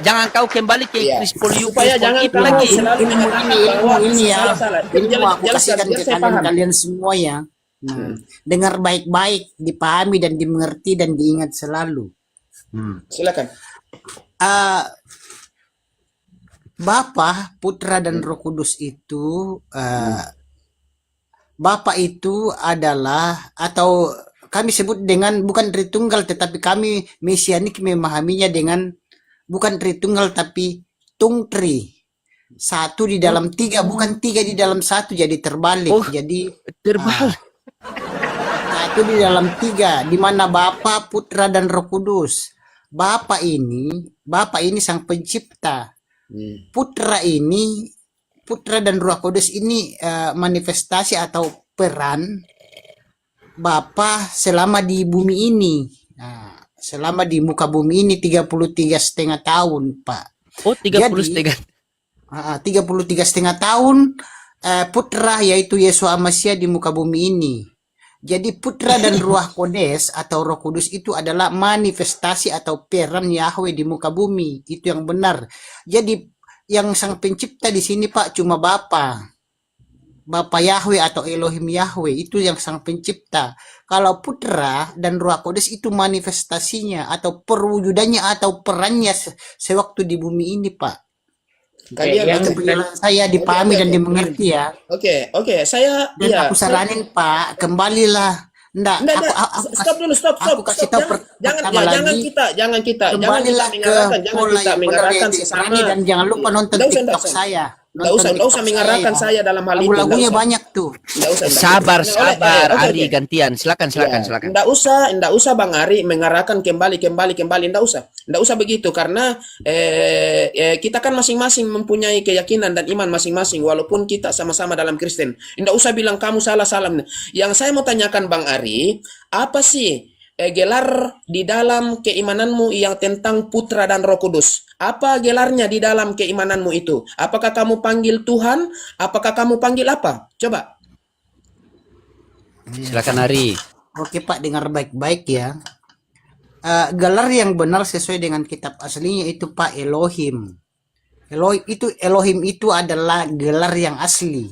jangan kau kembali ke Iya. Krispol Supaya jangan itu kamu lagi. selalu mengatakan bahwa Ilmu ya. salah. Ilmu aku Jelas, kasihkan biar ke saya paham. kalian semua ya. Nah, dengar baik-baik, dipahami dan dimengerti dan diingat selalu. Silakan. Ah, Bapa, Putra dan Roh Kudus itu Bapa itu adalah atau kami sebut dengan bukan Tritunggal, tetapi kami Mesianik memahaminya dengan bukan Tritunggal tapi Tungtri. Satu di dalam tiga, bukan tiga di dalam satu, jadi terbalik. Oh, Jadi terbalik. satu di dalam tiga, di mana Bapa, Putra dan Roh Kudus. Bapa ini sang pencipta. Putra dan Roh Kudus ini manifestasi atau peran Bapa selama di bumi ini. Nah, selama di muka bumi ini 33,5 tahun, Pak. Oh, 33. 33,5 tahun Putra yaitu Yesus Amasia di muka bumi ini. Jadi Putra dan Ruah Kodes atau Roh Kudus itu adalah manifestasi atau peran Yahweh di muka bumi. Itu yang benar. Jadi yang sang pencipta di sini Pak cuma Bapa Yahweh atau Elohim Yahweh, itu yang sang pencipta. Kalau Putra dan Ruah Kudus itu manifestasinya atau perwujudannya atau perannya sewaktu di bumi ini Pak. Kalian Itu penjelasan saya dipahami dan dimengerti ya. Oke, saya Dan aku saranin Pak, kembalilah. Enggak, stop. aku kasih tahu Jangan kita kembalilah ke pola yang benar yang sesama. disarani dan jangan lupa nonton TikTok saya. Nggak usah mengarahkan saya dalam hal itu. Lagu-lagunya banyak tuh. Sabar, Ari gantian. Silakan. Nggak usah Bang Ari mengarahkan kembali. Nggak usah begitu karena kita kan masing-masing mempunyai keyakinan dan iman masing-masing walaupun kita sama-sama dalam Kristen. Nggak usah bilang kamu salah. Yang saya mau tanyakan Bang Ari, apa sih gelar di dalam keimananmu yang tentang Putra dan Roh Kudus? Apa gelarnya di dalam keimananmu itu? Apakah kamu panggil Tuhan? Apakah kamu panggil apa? Coba. Silakan Ari. Oke Pak, dengar baik-baik ya. Gelar yang benar sesuai dengan kitab aslinya itu Pak Elohim. Elohim itu adalah gelar yang asli.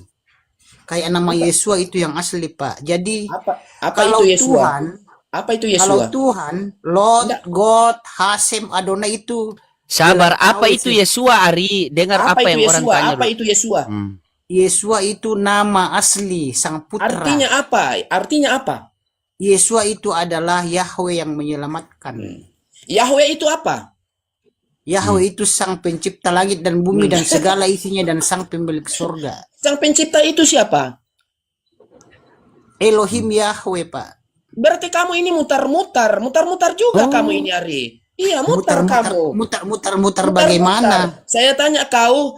Kayak nama Yesua itu yang asli Pak. Jadi apa kalau itu Yesua? Tuhan, Apa itu Yesua? kalau Tuhan, Lord, God, Hasem, Adonai itu. Sabar, apa itu Yesua Ari? Dengar apa yang orang tanya. Apa itu Yesua? Yesua itu nama asli sang putra. Artinya apa? Yesua itu adalah Yahweh yang menyelamatkan. Yahweh itu apa? Yahweh itu sang pencipta langit dan bumi dan segala isinya dan sang pemilik surga. Sang pencipta itu siapa? Elohim Yahweh Pak. Berarti kamu ini mutar-mutar juga kamu ini Ari. Iya, mutar Bagaimana? Saya tanya kau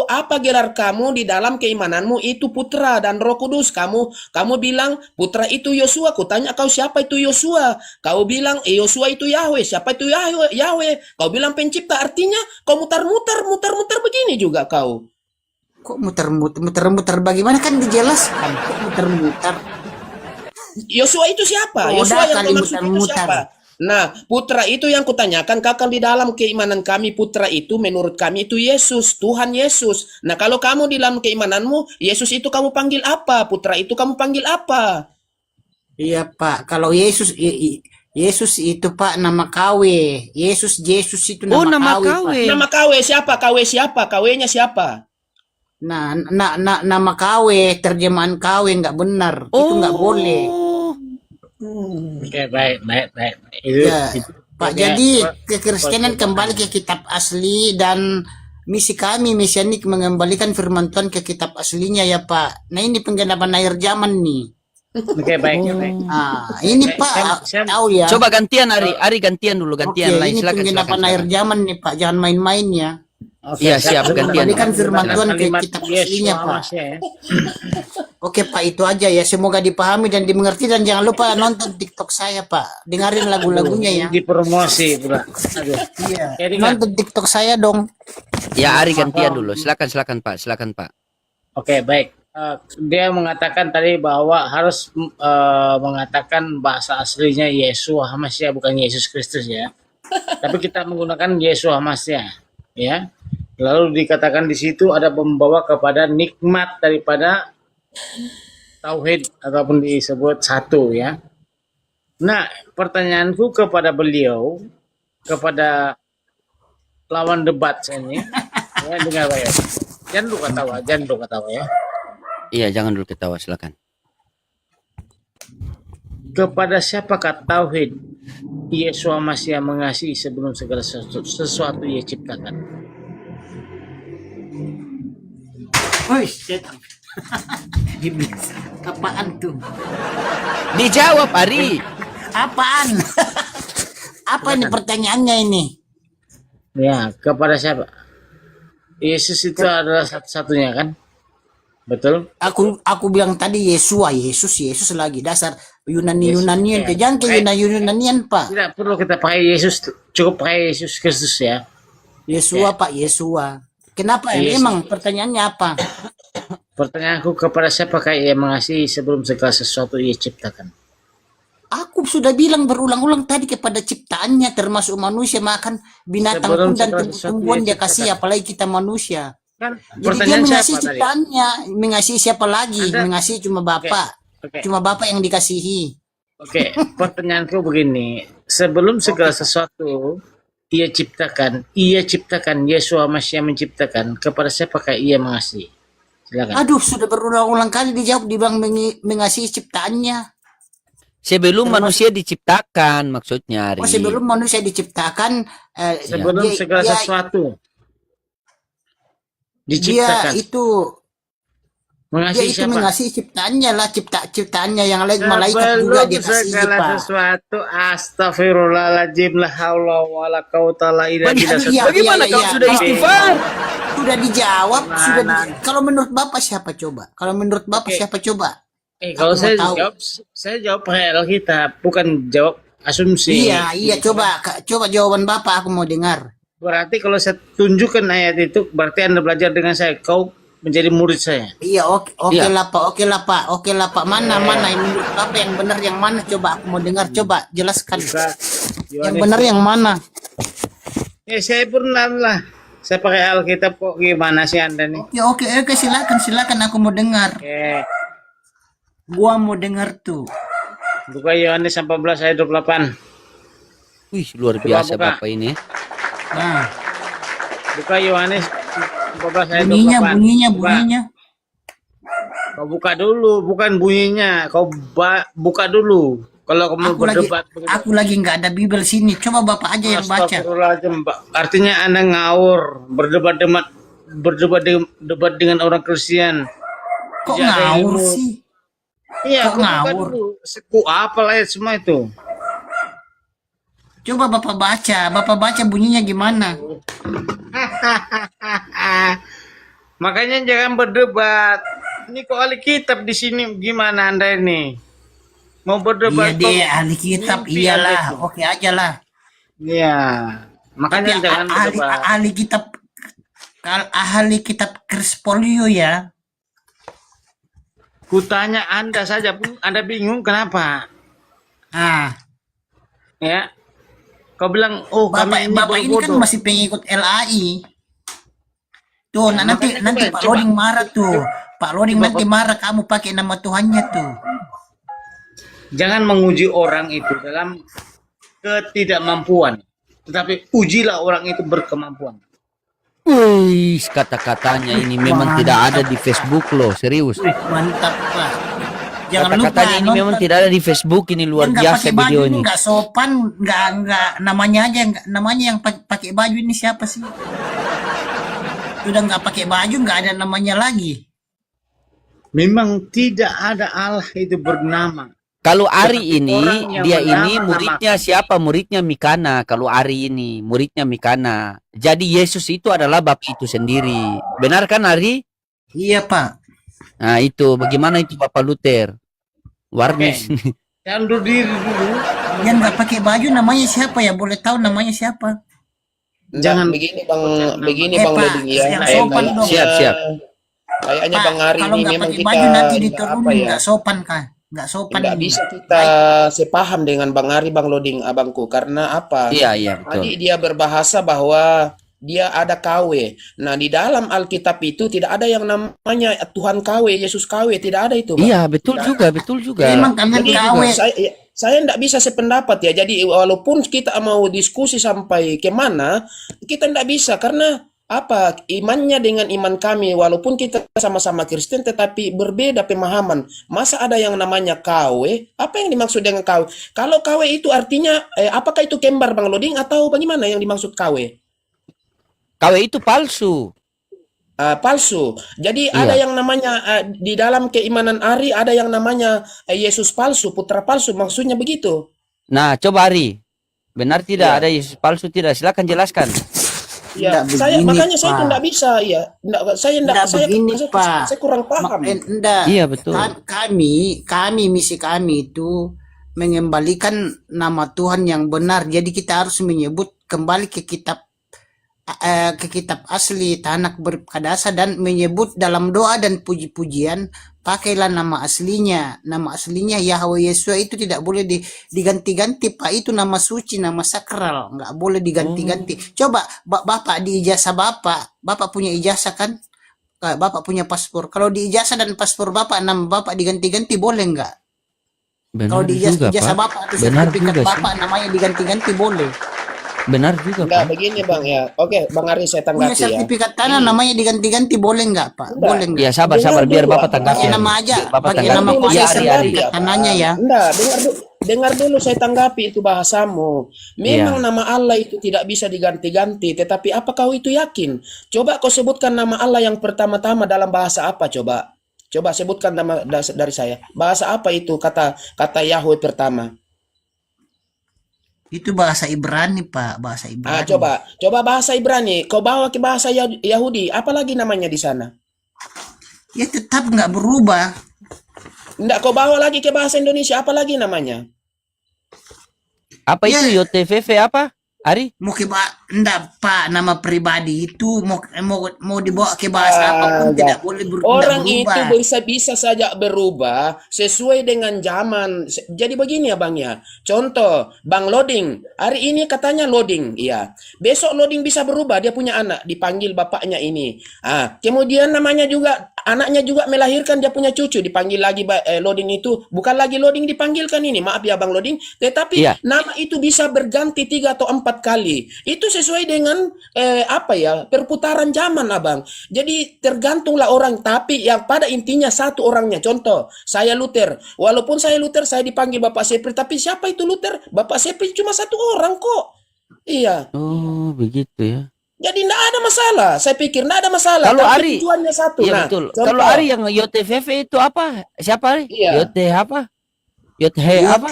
apa gelar kamu di dalam keimananmu itu Putra dan Roh Kudus. Kamu bilang Putra itu Yosua. Ku tanya kau siapa itu Yosua? Kau bilang Yosua itu Yahweh. Siapa itu Yahweh? Kau bilang pencipta. Artinya kau mutar-mutar begini juga kau. Kok muter-muter bagaimana kan dijelaskan? Kok muter-muter? Yosua itu siapa? Yosua yang kau maksud itu siapa? Nah, Putra itu yang kutanyakan, kakak di dalam keimanan kami Putra itu menurut kami itu Yesus, Tuhan Yesus. Nah, kalau kamu di dalam keimananmu Yesus itu kamu panggil apa? Putra itu kamu panggil apa? Iya Pak, kalau Yesus itu Pak nama KW. Yesus itu nama KW. Pak. Nama KW siapa? KW-nya siapa? Nah, nama KW, terjemahan KW nggak benar. Itu nggak boleh. Oke, baik. Pak, jadi kekristenan kembali ke kitab asli dan misi kami Mesianik mengembalikan firman Tuhan ke kitab aslinya ya Pak. Nah ini penggenapan akhir zaman nih. Oke, baik. Ini Pak tahu ya. Coba gantian Ari gantian dulu gantian lain. Ini penggenapan akhir zaman nih Pak, jangan main-main ya. Iya siap gantian. Kembalikan firman Tuhan ke kitab aslinya Pak. Oke Pak, itu aja ya. Semoga dipahami dan dimengerti dan jangan lupa nonton TikTok saya Pak. Dengarin lagu-lagunya ya. Dipromosi pula. Iya. Nonton TikTok saya dong. Ya Ari gantian dulu. Silakan Pak. Oke, baik. Dia mengatakan tadi bahwa harus mengatakan bahasa aslinya Yesua Hamasiah bukan Yesus Kristus ya. tapi kita menggunakan Yeshua Masya, ya. Lalu dikatakan di situ ada membawa kepada nikmat daripada tauhid ataupun disebut satu, ya. Nah, pertanyaanku kepada beliau, kepada lawan debat saya ini, ya, dengar ya. Jangan dulu ketawa ya. Iya, jangan dulu ketawa, silakan. Kepada siapakah tauhid Yeshua Masya mengasihi sebelum segala sesuatu ia ciptakan? Wih, setan. Iblis. Apaan tuh? Dijawab, Ari. Apaan? Apa ini pertanyaannya ini? Ya, kepada siapa? Yesus itu adalah satu-satunya kan? Betul? Aku bilang tadi Yesus lagi dasar Yunanian. Yesus, ya. Jangan ke Yunanian, Pak. Tidak perlu kita pakai Yesus, cukup pakai Yesus Kristus ya. Yesua, Pak, Yesua. Kenapa? Yesus. Emang pertanyaannya apa? Pertanyaanku kepada siapakah ia mengasihi sebelum segala sesuatu ia ciptakan? Aku sudah bilang berulang-ulang tadi kepada ciptaannya, termasuk manusia, makan binatang Sebelum pun dan segala sesuatu tumbuhan ia dia kasih, apalagi kita manusia. Kan Jadi dia pertanyaan mengasihi siapa tadi? ciptaannya, mengasihi siapa lagi? Anda- Mengasihi cuma Bapak. Oke. Cuma Bapak yang dikasihi. Oke, pertanyaanku begini. Sebelum segala sesuatu ia ciptakan Yeshua Masya menciptakan, kepada siapakah ia mengasihi? Silakan. Aduh, sudah berulang-ulang kali dijawab, dibilang mengasihi ciptaannya. Sebelum manusia diciptakan, maksudnya, Ari. Oh, sebelum manusia diciptakan, Sebelum segala sesuatu dia diciptakan, itu mengasihi siapa? mengasihi ciptaannya lah, ciptaannya yang lain, malaikat juga dia kasihi, segala Pak. sesuatu, astagfirullahaladzim, la haula wala quwata illa billah. Iya, Bagaimana iya, kau iya. sudah istighfar? Sudah dijawab, Mana? kalau menurut Bapak siapa coba? Kalau menurut Bapak Oke. siapa coba? Kalau Aku saya mau tahu. jawab pakai Alkitab, bukan jawab asumsi. Iya, coba jawaban Bapak, aku mau dengar. Berarti kalau saya tunjukkan ayat itu, berarti Anda belajar dengan saya. Kau menjadi murid saya. Iya, oke Iya. lah Pak. Mana yang menurut Bapak yang benar yang mana? Coba aku mau dengar, coba jelaskan. Buka Yang Yohanes. benar yang mana? Saya pun lah. Saya pakai Alkitab kok, gimana sih Anda nih? Oke, silakan aku mau dengar. Oke. Gua mau dengar tuh. Buka Yohanes 14 ayat 28. Wih, luar biasa buka. Bapak ini. Nah, Buka Yohanes 14 ayat 28. bunyinya. Kau buka dulu, bukan bunyinya. Kau buka dulu. Kalau kamu berdebat begitu. Aku lagi nggak ada Bible sini. Coba Bapak aja yang baca. Astagfirullahaladzim, Pak. Artinya Anda ngawur, berdebat dengan orang Kristen. Kok Tidak ada ngawur ilmu. sih? Iya, Kok kau buka ngawur? dulu. Seku apa lah semua itu. Coba Bapak baca bunyinya gimana? Makanya jangan berdebat. Ini kok Alkitab di sini gimana Anda ini? Mau Iya berdebat deh, ahli kitab, mimpi iyalah, Anda itu. oke aja lah. Iya. Makanya Tapi jangan berdebat. ahli kitab Krispolio ya. Kutanya Anda saja pun Anda bingung kenapa? Ah, Ya. Kau bilang, oh kami Bapak ini kan bodoh. masih pengikut LAI. Tuh, nanti makanya Pak coba. Loding marah tuh. Pak Loding nanti marah kamu pakai nama Tuhannya tuh. Jangan menguji orang itu dalam ketidakmampuan. Tetapi ujilah orang itu berkemampuan. Wih, kata-katanya ini memang tidak ada di Facebook loh, serius. Mantap, Pak. Jangan lupa Kata-katanya ini memang tidak ada di Facebook, ini luar nggak biasa pakai baju video ini ini. nggak sopan, nggak namanya aja, namanya yang pakai baju ini siapa sih? Sudah nggak pakai baju, nggak ada namanya lagi. Memang tidak ada Allah itu bernama. Kalau Ari Tetapi ini, orang yang dia ini bernama- muridnya siapa? Muridnya Mikana. Kalau Ari ini, muridnya Mikana. Jadi Yesus itu adalah Bapa itu sendiri. Benar kan Ari? Iya, Pak. Nah itu, bagaimana itu Bapak Luther? Warnis. Jangan undur diri dulu. Yang nggak pakai baju namanya siapa ya? Boleh tahu namanya siapa? Jangan- begini Eh, Bang Pak, Loding ya. yang sopan dong. Siap. Kayaknya Pak, Bang Ari kalau ini nggak memang pakai kita baju nanti nggak diturunin, nggak sopan kah? nggak sopan Tidak ini. bisa kita sepaham dengan Bang Ari, Bang Loding, abangku. Karena apa? Iya, iya, betul. Tadi dia berbahasa bahwa dia ada KW. Nah, di dalam Alkitab itu tidak ada yang namanya Tuhan KW, Yesus KW. Tidak ada itu, Bang. Iya, betul juga, betul juga. Memang kalian Jadi KW. saya tidak bisa sependapat ya. Jadi walaupun kita mau diskusi sampai kemana, kita tidak bisa karena apa imannya dengan iman kami. Walaupun kita sama-sama Kristen, tetapi berbeda pemahaman. Masa ada yang namanya KW? Apa yang dimaksud dengan KW? Kalau KW itu artinya, apakah itu kembar Bang Loding atau bagaimana yang dimaksud KW? KW itu palsu. Palsu. Jadi Iya. ada yang namanya di dalam keimanan Ari ada yang namanya Yesus palsu, putra palsu. Maksudnya begitu. Nah, coba Ari. Benar tidak Iya. ada Yesus palsu tidak? Silakan jelaskan. Ya, Nggak saya begini, makanya saya itu Pak. enggak bisa ya. Saya enggak Nggak saya, begini, saya, Pak. saya kurang paham. Enggak. Iya, betul. Kami misi kami itu mengembalikan nama Tuhan yang benar. Jadi kita harus menyebut kembali ke kitab asli Tanak Berkadasa dan menyebut dalam doa dan puji-pujian pakailah nama aslinya. Nama aslinya Yahweh Yesua itu tidak boleh diganti-ganti, Pak. Itu nama suci, nama sakral, nggak boleh diganti-ganti. Coba Bapak di ijazah Bapak punya ijazah kan? Bapak punya paspor. Kalau di ijazah dan paspor Bapak nama Bapak diganti-ganti boleh nggak? Kalau Benar di juga, ijazah Pak. Bapak atau Benar sertifikat juga sih. Bapak namanya diganti-ganti boleh. Benar juga, Enggak Pak. begini Bang ya. Oke, Bang Ari saya Punya tanggapi ya. sertifikat tanah Ini. namanya diganti-ganti boleh nggak, Pak? Enggak. Boleh nggak? Ya, sabar biar Dengar dulu, Bapak Ari. tanggapi. Pakai nama aja, Bapak pakai tanggapi. nama Dengar dulu kuasa Ya, saya Ari, Ari. tanggapi sertifikat ya, tanahnya Bang. ya. Enggak, dengar dulu saya tanggapi itu bahasamu. Memang Iya. nama Allah itu tidak bisa diganti-ganti, tetapi apa kau itu yakin? Coba kau sebutkan nama Allah yang pertama-tama dalam bahasa apa coba? Coba sebutkan nama dari saya. Bahasa apa itu kata Yahweh pertama? Itu bahasa Ibrani, Pak, bahasa Ibrani. Coba bahasa Ibrani. Kau bawa ke bahasa Yahudi. Apa lagi namanya di sana? Ya tetap nggak berubah. Enggak, kau bawa lagi ke bahasa Indonesia. Apa lagi namanya? Apa Ya. itu YTVV apa? Ari? Mau ke enggak, Pak, nama pribadi itu mau dibawa ke bahasa apapun tidak boleh Orang tidak itu berubah. bisa saja berubah sesuai dengan zaman. Jadi begini ya Bang ya. Contoh, Bang Loading. Hari ini katanya Loading, iya. Besok Loading bisa berubah, dia punya anak, dipanggil bapaknya ini. Kemudian namanya juga anaknya juga melahirkan, dia punya cucu, dipanggil lagi Loading itu. Bukan lagi Loading dipanggilkan ini, maaf ya Bang Loading. Tetapi Iya. nama itu bisa berganti 3 atau 4 kali. Itu sesuai dengan perputaran zaman Abang. Jadi tergantunglah orang, tapi yang pada intinya satu orangnya. Contoh, saya Luther. Walaupun saya Luther, saya dipanggil Bapak Sepri, tapi siapa itu Luther? Bapak Sepri cuma satu orang kok. Iya. Oh, begitu ya. Jadi tidak ada masalah. Saya pikir tidak ada masalah. Kalau tapi Ari, tujuannya satu. Iya, Nah, betul. contoh. Kalau Ari yang YTVV itu apa? Siapa Ari? Iya. YT apa? YT apa?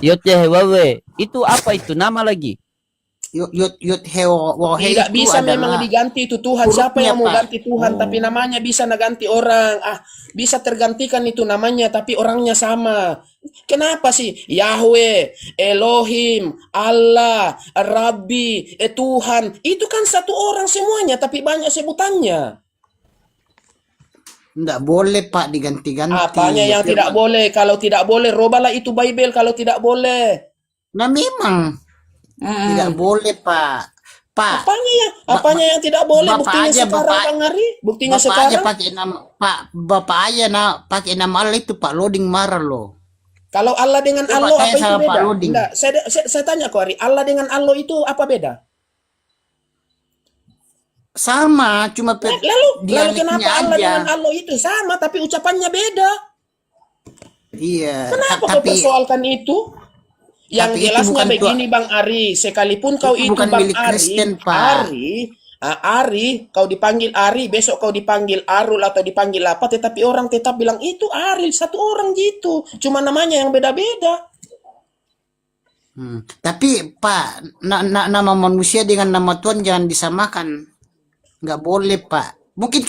YT Wawe. Itu apa itu? Nama lagi? Yot Hewohe Tidak itu bisa memang adalah diganti itu Tuhan. Siapa hurufnya, yang mau Pak. ganti Tuhan? Tapi namanya bisa naganti orang. Bisa tergantikan itu namanya, tapi orangnya sama. Kenapa sih? Yahweh, Elohim, Allah, Rabbi, Tuhan. Itu kan satu orang semuanya, tapi banyak sebutannya. Enggak boleh, Pak, diganti-ganti. Apanya yang tidak boleh? Kalau tidak boleh, robalah itu Bible kalau tidak boleh. Nah, memang tidak boleh, Pak. Pak, Apanya yang tidak boleh? Bapak Buktinya aja, sekarang, Bapak- Bang Ari. Buktinya Bapak aja sekarang. pakai nama Pak, Bapak aja pakai nama Allah itu Pak Loading marah loh. Kalau Allah dengan Coba Allah tanya apa itu sama Pak beda? Loding. Enggak, saya tanya kok Ari, Allah dengan Allah itu apa beda? Sama, cuma Lalu dialeknya kenapa Allah aja. dengan Allah itu sama tapi ucapannya beda? Iya, Kenapa kau tapi persoalkan itu? Yang tapi itu jelasnya bukan begini Bang Ari, sekalipun kau Itu itu bukan Bang milik Ari, Kristen, Pak. Ari, kau dipanggil Ari, besok kau dipanggil Arul atau dipanggil apa, tetapi orang tetap bilang itu Ari, satu orang gitu. Cuma namanya yang beda-beda. Tapi Pak, nama manusia dengan nama Tuhan jangan disamakan. Nggak boleh, Pak. Mungkin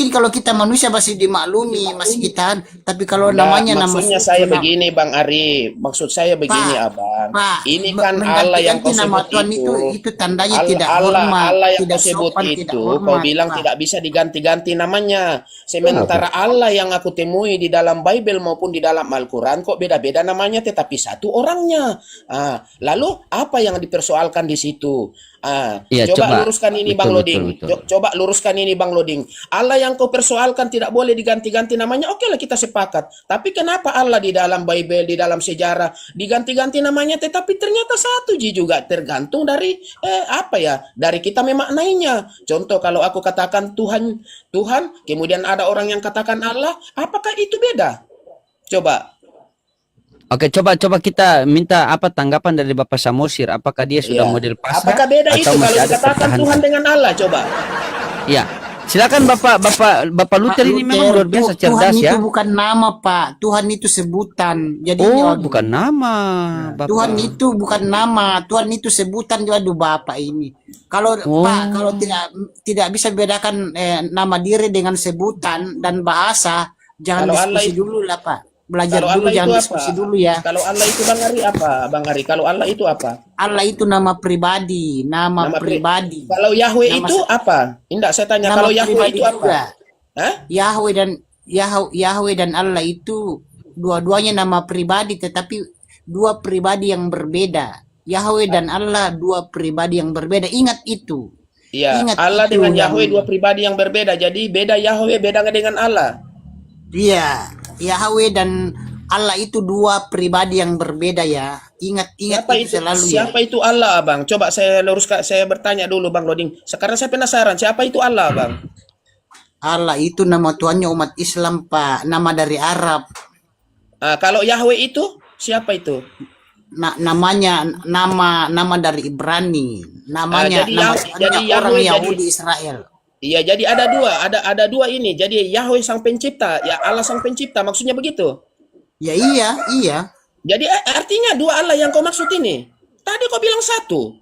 kalau kita manusia masih dimaklumi, masih kita, tapi kalau Enggak, namanya nama maksudnya suci, saya begini Bang Ari, maksud saya begini Pak, Abang. Pak, Ini kan Allah yang mengganti-ganti kau nama sebut Tuhan itu tandanya tidak Allah hormat, Allah yang tidak kau sebut sopan, tidak itu, kau hormat, bilang Pak. tidak bisa diganti-ganti namanya. Sementara Allah yang aku temui di dalam Bible maupun di dalam Al-Quran kok beda-beda namanya, tetapi satu orangnya. Lalu apa yang dipersoalkan di situ? Iya, Coba coba. luruskan ini Bang Betul, Loding. betul, betul. Coba luruskan ini Bang Loding. Allah yang kau persoalkan tidak boleh diganti-ganti namanya. Oke lah kita sepakat. Tapi kenapa Allah di dalam Bible, di dalam sejarah diganti-ganti namanya, tetapi ternyata satu juga tergantung dari dari kita memaknainya. Contoh kalau aku katakan Tuhan, Tuhan, kemudian ada orang yang katakan Allah, apakah itu beda? Coba. Oke, coba kita minta apa tanggapan dari Bapak Samosir. Apakah dia sudah Ya. model pasrah Apakah beda atau itu kalau masih ada dikatakan pertahanan? Tuhan dengan Allah? Coba. Ya, silakan Bapak Luther ini memang luar biasa Tuhan cerdas itu ya. bukan nama, Pak. Tuhan itu sebutan. Jadi Oh, bukan nama, Bapak. Tuhan itu bukan nama, Tuhan itu sebutan. Waduh, Bapak ini. Kalau Oh. Pak, kalau tidak bisa bedakan nama diri dengan sebutan dan bahasa, jangan Kalau Allah diskusi itu- dulu lah, Pak. Belajar Kalau dulu, Allah jangan itu diskusi apa? dulu ya. Kalau Allah itu Bang Ari apa? Bang Ari, kalau Allah itu apa? Allah itu nama pribadi, nama Nama pri- pribadi. Kalau Yahweh Nama itu apa? Indah, saya tanya Nama kalau Yahweh pribadi itu apa? juga. Hah? Yahweh dan Allah itu dua-duanya nama pribadi, tetapi dua pribadi yang berbeda. Yahweh dan Allah dua pribadi yang berbeda. Ingat itu. Iya, Ingat Allah itu dengan yang- Yahweh dua pribadi yang berbeda. Jadi beda Yahweh, beda dengan Allah. Iya, Yahweh dan Allah itu dua pribadi yang berbeda ya. Ingat Siapa itu itu? selalu ya. Siapa itu Allah, Bang? Coba saya luruskan, saya bertanya dulu, Bang Loding. Sekarang saya penasaran, siapa itu Allah, Bang? Allah itu nama Tuhannya umat Islam, Pak. Nama dari Arab. Kalau Yahweh itu siapa itu? Nama dari Ibrani. Namanya jadi nama Yah- Tuhannya jadi orang Yahweh Yahudi Israel. Iya, jadi ada dua ini. Jadi Yahweh sang pencipta, ya Allah sang pencipta, maksudnya begitu. Ya iya. Jadi artinya dua Allah yang kau maksud ini. Tadi kau bilang satu.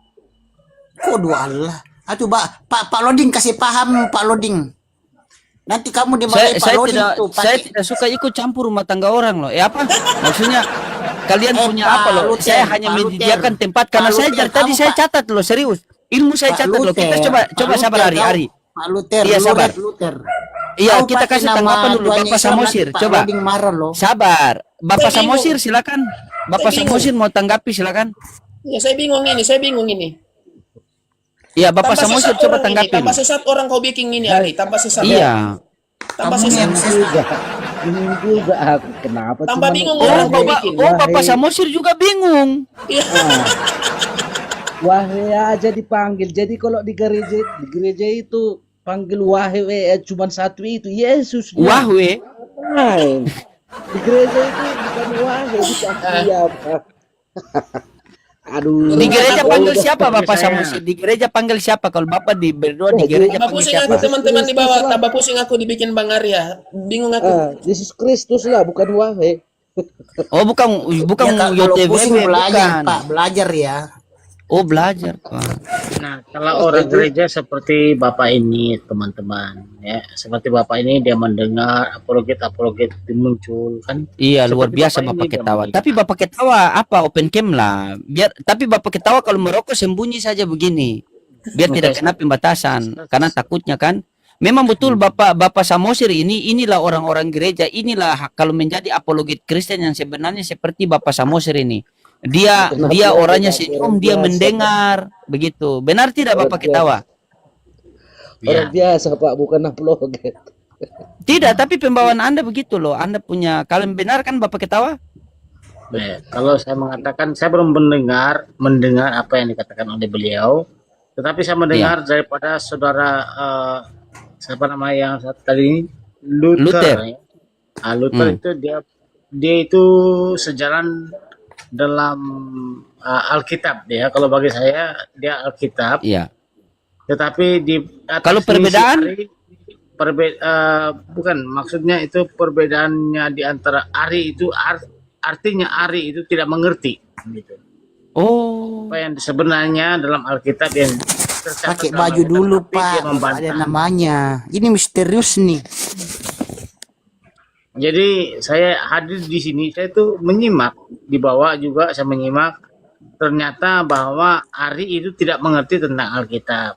Kok dua Allah? Aduh, Pak Loding kasih paham, Pak Loding. Nanti kamu dimarahin Pak Saya Loding tidak tuh. saya tidak suka ikut campur rumah tangga orang loh. Apa? Maksudnya kalian punya Pak apa loh? Luther, Saya hanya Pak menyediakan Luther. tempat karena Pak saya Luther, dari tadi kamu, saya Pak. catat loh, serius. Ilmu saya Pak catat loh. Kita Luther, coba Pak sabar Luther, Ari. Pak Luther, Iya, sabar. Luther. Iya, Kau kita pakai kasih nama tanggapan dulu Tuhannya Bapak Islam, Samosir. nanti Pak Coba. Loding marah loh. Sabar. Bapak Saya bingung. Samosir silakan. Bapak Saya bingung. Samosir mau tanggapi silakan. Ya, saya bingung ini. Iya, Bapak Tambah Samosir sesat coba orang ini, tanggapi. tambah sesat orang kau bikin ini, Ari. Tambah sesat. Iya. Tambah Kamu sesat. yang Bingung juga aku kenapa Tambah cuman- bingung Oh, orang kau Bapak, bikin. Bapak Samosir juga bingung. Iya. Wahai aja dipanggil. Jadi kalau di gereja itu panggil wahai cuman satu itu Yesus. dia. Wahwe. Lain. Di gereja itu bukan wahai bukan siapa. Aduh. Di gereja panggil siapa Bapak Saya- Samosir? Di gereja panggil siapa? Kalau Bapak di berdoa di gereja Tambah panggil pusing siapa? aku teman-teman di bawah. Tambah pusing aku dibikin Bang Arya. Bingung aku. Yesus Kristus lah bukan wahai. Oh, bukan Ya, kalau YTWB, pusing belajar, bukan. Pak, belajar ya. Oh, belajar, Pak. Nah, kalau orang gereja seperti Bapak ini, teman-teman, ya, seperti Bapak ini dia mendengar apologet muncul kan. Iya, luar Seperti biasa Bapak Bapak ini dia ketawa. melihat. Tapi Bapak ketawa apa open cam lah. Tapi Bapak ketawa kalau merokok sembunyi saja begini. Biar tidak kena pembatasan karena takutnya kan. Memang betul Bapak Samosir inilah orang-orang gereja, inilah kalau menjadi apologet Kristen yang sebenarnya seperti Bapak Samosir ini. Dia orangnya senyum, dia mendengar begitu. Benar tidak Bapak ketawa? Orang biasa Pak bukan apologet. Tidak, tapi pembawaan Anda begitu loh. Anda punya, kalian benar kan Bapak ketawa? Kalau saya mengatakan saya belum mendengar apa yang dikatakan oleh beliau, tetapi saya mendengar daripada saudara siapa nama yang tadi Luther. ya. Luther itu dia itu sejalan dalam Alkitab dia. Kalau bagi saya dia Alkitab. Iya. Tetapi di atas Kalau perbedaan? misi Ari, bukan maksudnya itu perbedaannya di antara Ari itu artinya Ari itu tidak mengerti gitu. Oh. Apa yang sebenarnya dalam Alkitab yang tercatat pakai dalam baju Alkitab, dulu tapi dia Pak, baru ada membantah. namanya. Ini misterius nih. Jadi saya hadir di sini, saya tuh menyimak, di bawah juga saya menyimak, ternyata bahwa Ari itu tidak mengerti tentang Alkitab.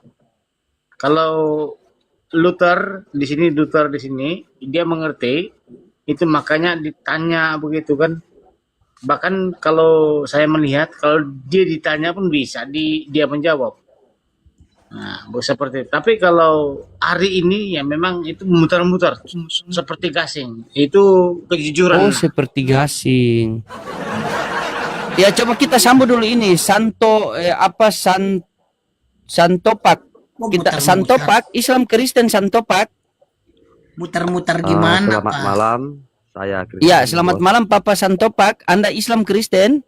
Kalau Luther di sini, dia mengerti, itu makanya ditanya begitu kan. Bahkan kalau saya melihat, kalau dia ditanya pun bisa, dia menjawab. Nah, seperti itu. Tapi kalau Ari ini ya memang itu muter-muter seperti gasing. Itu kejujuran Oh, lah. seperti gasing. Ya, coba kita sambut dulu ini Santopak. Oh, Kita muter-muter. Santopak, Islam Kristen Santopak. Muter-muter gimana Selamat Pak? malam, saya Kristen. Ya, selamat Bos. malam Papa Santopak. Anda Islam Kristen?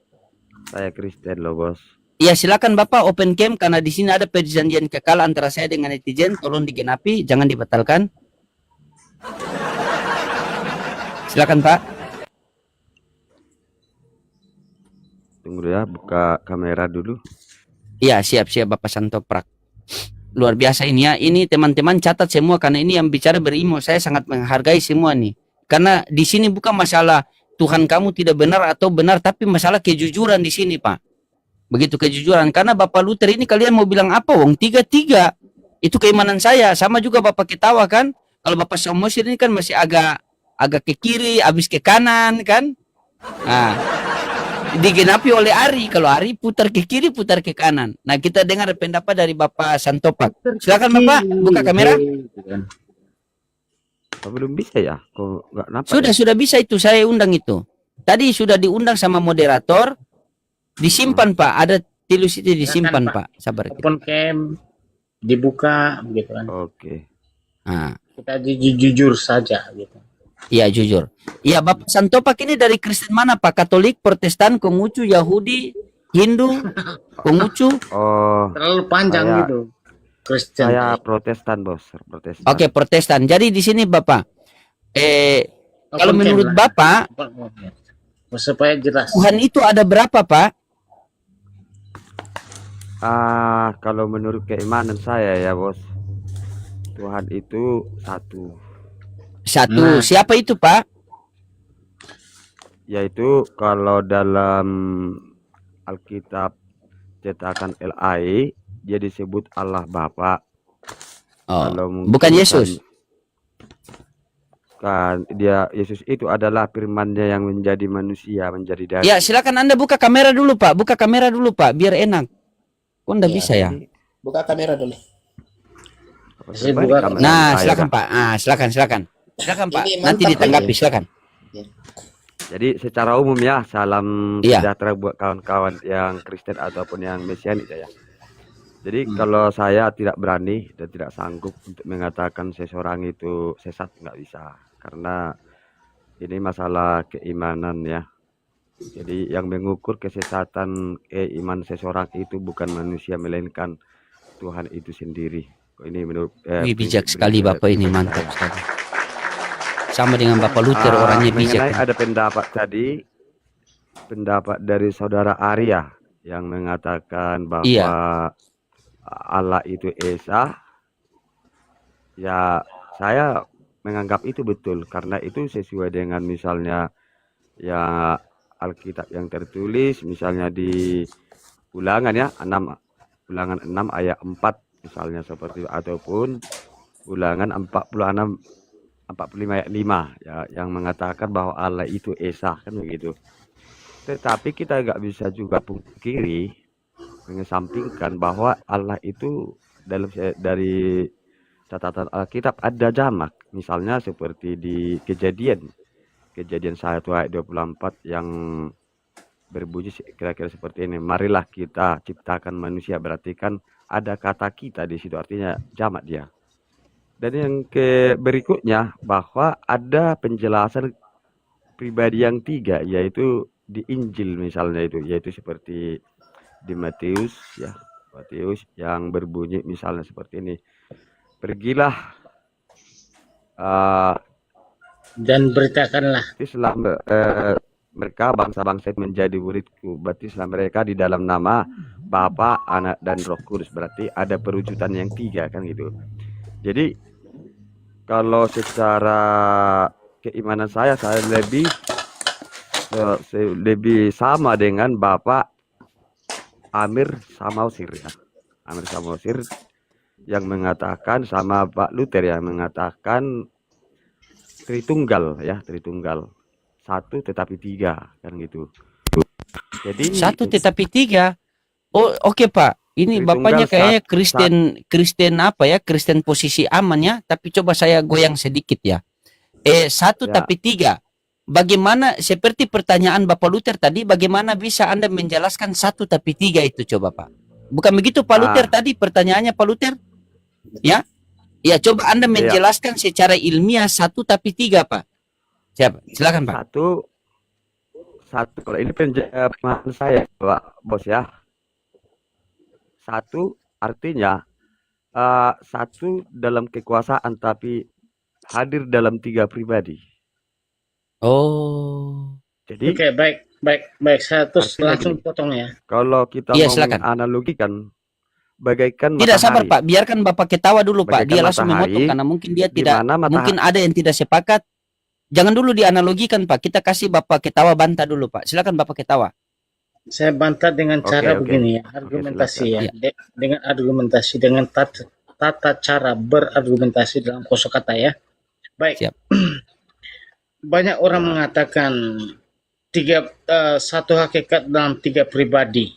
Saya Kristen loh, Bos. Ya, silakan Bapak open cam karena di sini ada perjanjian kekal antara saya dengan netizen. Tolong digenapi, jangan dibatalkan. Silakan Pak. Tunggu dulu ya, buka kamera dulu. Iya, siap-siap Bapak Santopak. Luar biasa ini ya. Ini teman-teman catat semua karena ini yang bicara berilmu. Saya sangat menghargai semua nih. Karena di sini bukan masalah Tuhan kamu tidak benar atau benar, tapi masalah kejujuran di sini, Pak. Begitu kejujuran. Karena Bapak Luther ini kalian mau bilang apa, wong? Tiga-tiga. Itu keimanan saya. Sama juga Bapak ketawa kan. Kalau Bapak Samosir ini kan masih agak ke kiri, habis ke kanan kan. Nah, digenapi oleh Ari. Kalau Ari putar ke kiri, putar ke kanan. Nah, kita dengar pendapat dari Bapak Santopak. Silakan Bapak, buka kamera. Oh, belum bisa ya? Kok nggak nampak? Sudah bisa itu, saya undang itu. Tadi sudah diundang sama moderator. Disimpan Pak, ada tilus itu disimpan Silakan, Pak. Sabar. Open cam, dibuka begitu kan. Oke. Nah, Kita jujur saja gitu. iya jujur. Iya Bapak Santopak ini dari Kristen mana Pak? Katolik, Protestan, Konghucu, Yahudi, Hindu, Konghucu? Oh, Terlalu panjang Saya- gitu. Kristen. saya Protestan, Bos. Protestan. Oke, Protestan. Jadi di sini Bapak, kalau Open cam menurut lah. Bapak, Supaya jelas. Tuhan itu ada berapa Pak? Kalau menurut keimanan saya ya, Bos. Tuhan itu satu. Satu. Nah. Siapa itu Pak? Yaitu kalau dalam Alkitab cetakan LAI, dia disebut Allah Bapa. Oh, Kalau mungkin bukan Yesus. Kan dia Yesus itu adalah firman-Nya yang menjadi manusia, menjadi daging. Ya, silakan Anda buka kamera dulu Pak. Buka kamera dulu Pak, biar enak. Kok enggak Iya, bisa ya? Buka kamera dulu. Saya Coba di buka. kamera Nah, saya, silakan Pak. Pak. Silakan. Silakan Pak. Ini Nanti mantap, ditanggapi, ini. silakan. Jadi secara umum ya, salam Iya. sejahtera buat kawan-kawan yang Kristen ataupun yang Mesianik ya. Jadi kalau saya tidak berani dan tidak sanggup untuk mengatakan seseorang itu sesat, nggak bisa. Karena ini masalah keimanan ya. Jadi yang mengukur kesesatan iman seseorang itu bukan manusia, melainkan Tuhan itu sendiri. Ini menurut Wih, bijak sekali Bapak ini, mantap sekali. Sama dengan Bapak Luther, orangnya bijak. mengenai ada pendapat tadi, pendapat dari saudara Arya yang mengatakan bahwa Iya. Allah itu Esa. Ya, saya menganggap itu betul karena itu sesuai dengan misalnya ya Alkitab yang tertulis, misalnya di Ulangan ya, Ulangan 6 ayat 4 misalnya seperti itu, ataupun Ulangan 45 ayat 5 ya, yang mengatakan bahwa Allah itu Esa, kan begitu. Tetapi kita nggak bisa juga pungkiri, mengesampingkan bahwa Allah itu dari catatan Alkitab ada jamak, misalnya seperti di Kejadian 1 ayat 24 yang berbunyi kira-kira seperti ini, marilah kita ciptakan manusia, berarti kan ada kata kita di situ, artinya jamak dia. Dan yang berikutnya bahwa ada penjelasan pribadi yang tiga, yaitu di Injil misalnya itu, yaitu seperti di Matius ya, Matius yang berbunyi misalnya seperti ini, pergilah Dan beritakanlah. mereka bangsa-bangsa menjadi muridku, baptislah mereka di dalam nama Bapa, Anak, dan Roh Kudus. Berarti ada perwujudan yang tiga kan gitu. Jadi kalau secara keimanan saya lebih sama dengan Bapak Amir Samosir ya. Amir Samosir yang mengatakan sama Pak Luther yang mengatakan Tritunggal ya, Tritunggal. Satu tetapi tiga kan gitu. Jadi Satu tetapi tiga. Oh, oke Pak. Ini Tritunggal bapaknya kayaknya sat- Kristen apa ya? Kristen posisi aman ya. Tapi coba saya goyang sedikit ya. Satu ya, tapi tiga. Bagaimana seperti pertanyaan Bapak Luther tadi, bagaimana bisa Anda menjelaskan satu tapi tiga itu coba Pak? Bukan begitu Pak Luther ah, tadi pertanyaannya Pak Luther? Ya, ya coba Anda ya, menjelaskan secara ilmiah satu tapi tiga Pak. Siapa? Silakan Pak. satu kalau ini pemahaman saya Pak Bos ya. Satu artinya satu dalam kekuasaan tapi hadir dalam tiga pribadi. Oh, Jadi Oke, baik. Saya terus artinya langsung gini, potong ya. kalau kita iya mau silakan. menganalogikan bagaikan Tidak sabar matahari, Pak, biarkan Bapak ketawa dulu Pak. bagaikan Dia langsung memotong matahari karena mungkin dia di tidak, mana mungkin matahari ada yang tidak sepakat. Jangan dulu dianalogikan Pak. Kita kasih Bapak ketawa bantah dulu Pak. Silakan Bapak ketawa. Saya bantah dengan Oke, cara oke. begini ya, Oke, argumentasi silakan. ya. Iya, Dengan argumentasi, dengan tata cara berargumentasi dalam kosakata ya. Baik, siap. banyak orang Ya, mengatakan satu hakikat dalam tiga pribadi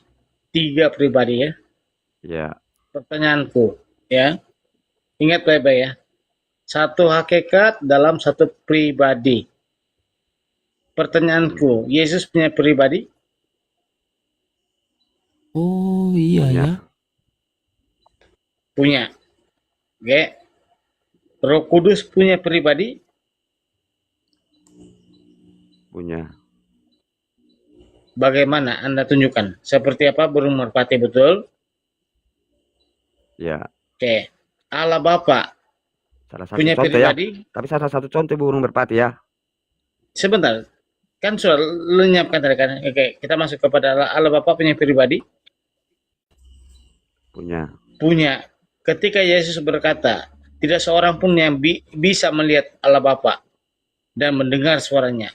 ya. ya, Pertanyaanku ya, ingat baik-baik ya. Satu hakikat dalam satu pribadi. hmm, Pertanyaanku, Yesus punya pribadi? Oh iya punya, ya. Punya. Oke. Roh Kudus punya pribadi? punya, Bagaimana Anda tunjukkan? Seperti apa burung merpati betul? ya. Oke. Allah Bapa Salah satu punya contoh ya. pribadi? Tapi salah satu contoh burung merpati ya. Sebentar. Kan soal lenyapkan tadi kan. Oke, kita masuk kepada Allah Bapa punya pribadi? Punya, Punya. Ketika Yesus berkata, tidak seorang pun yang bisa melihat Allah Bapa dan mendengar suaranya.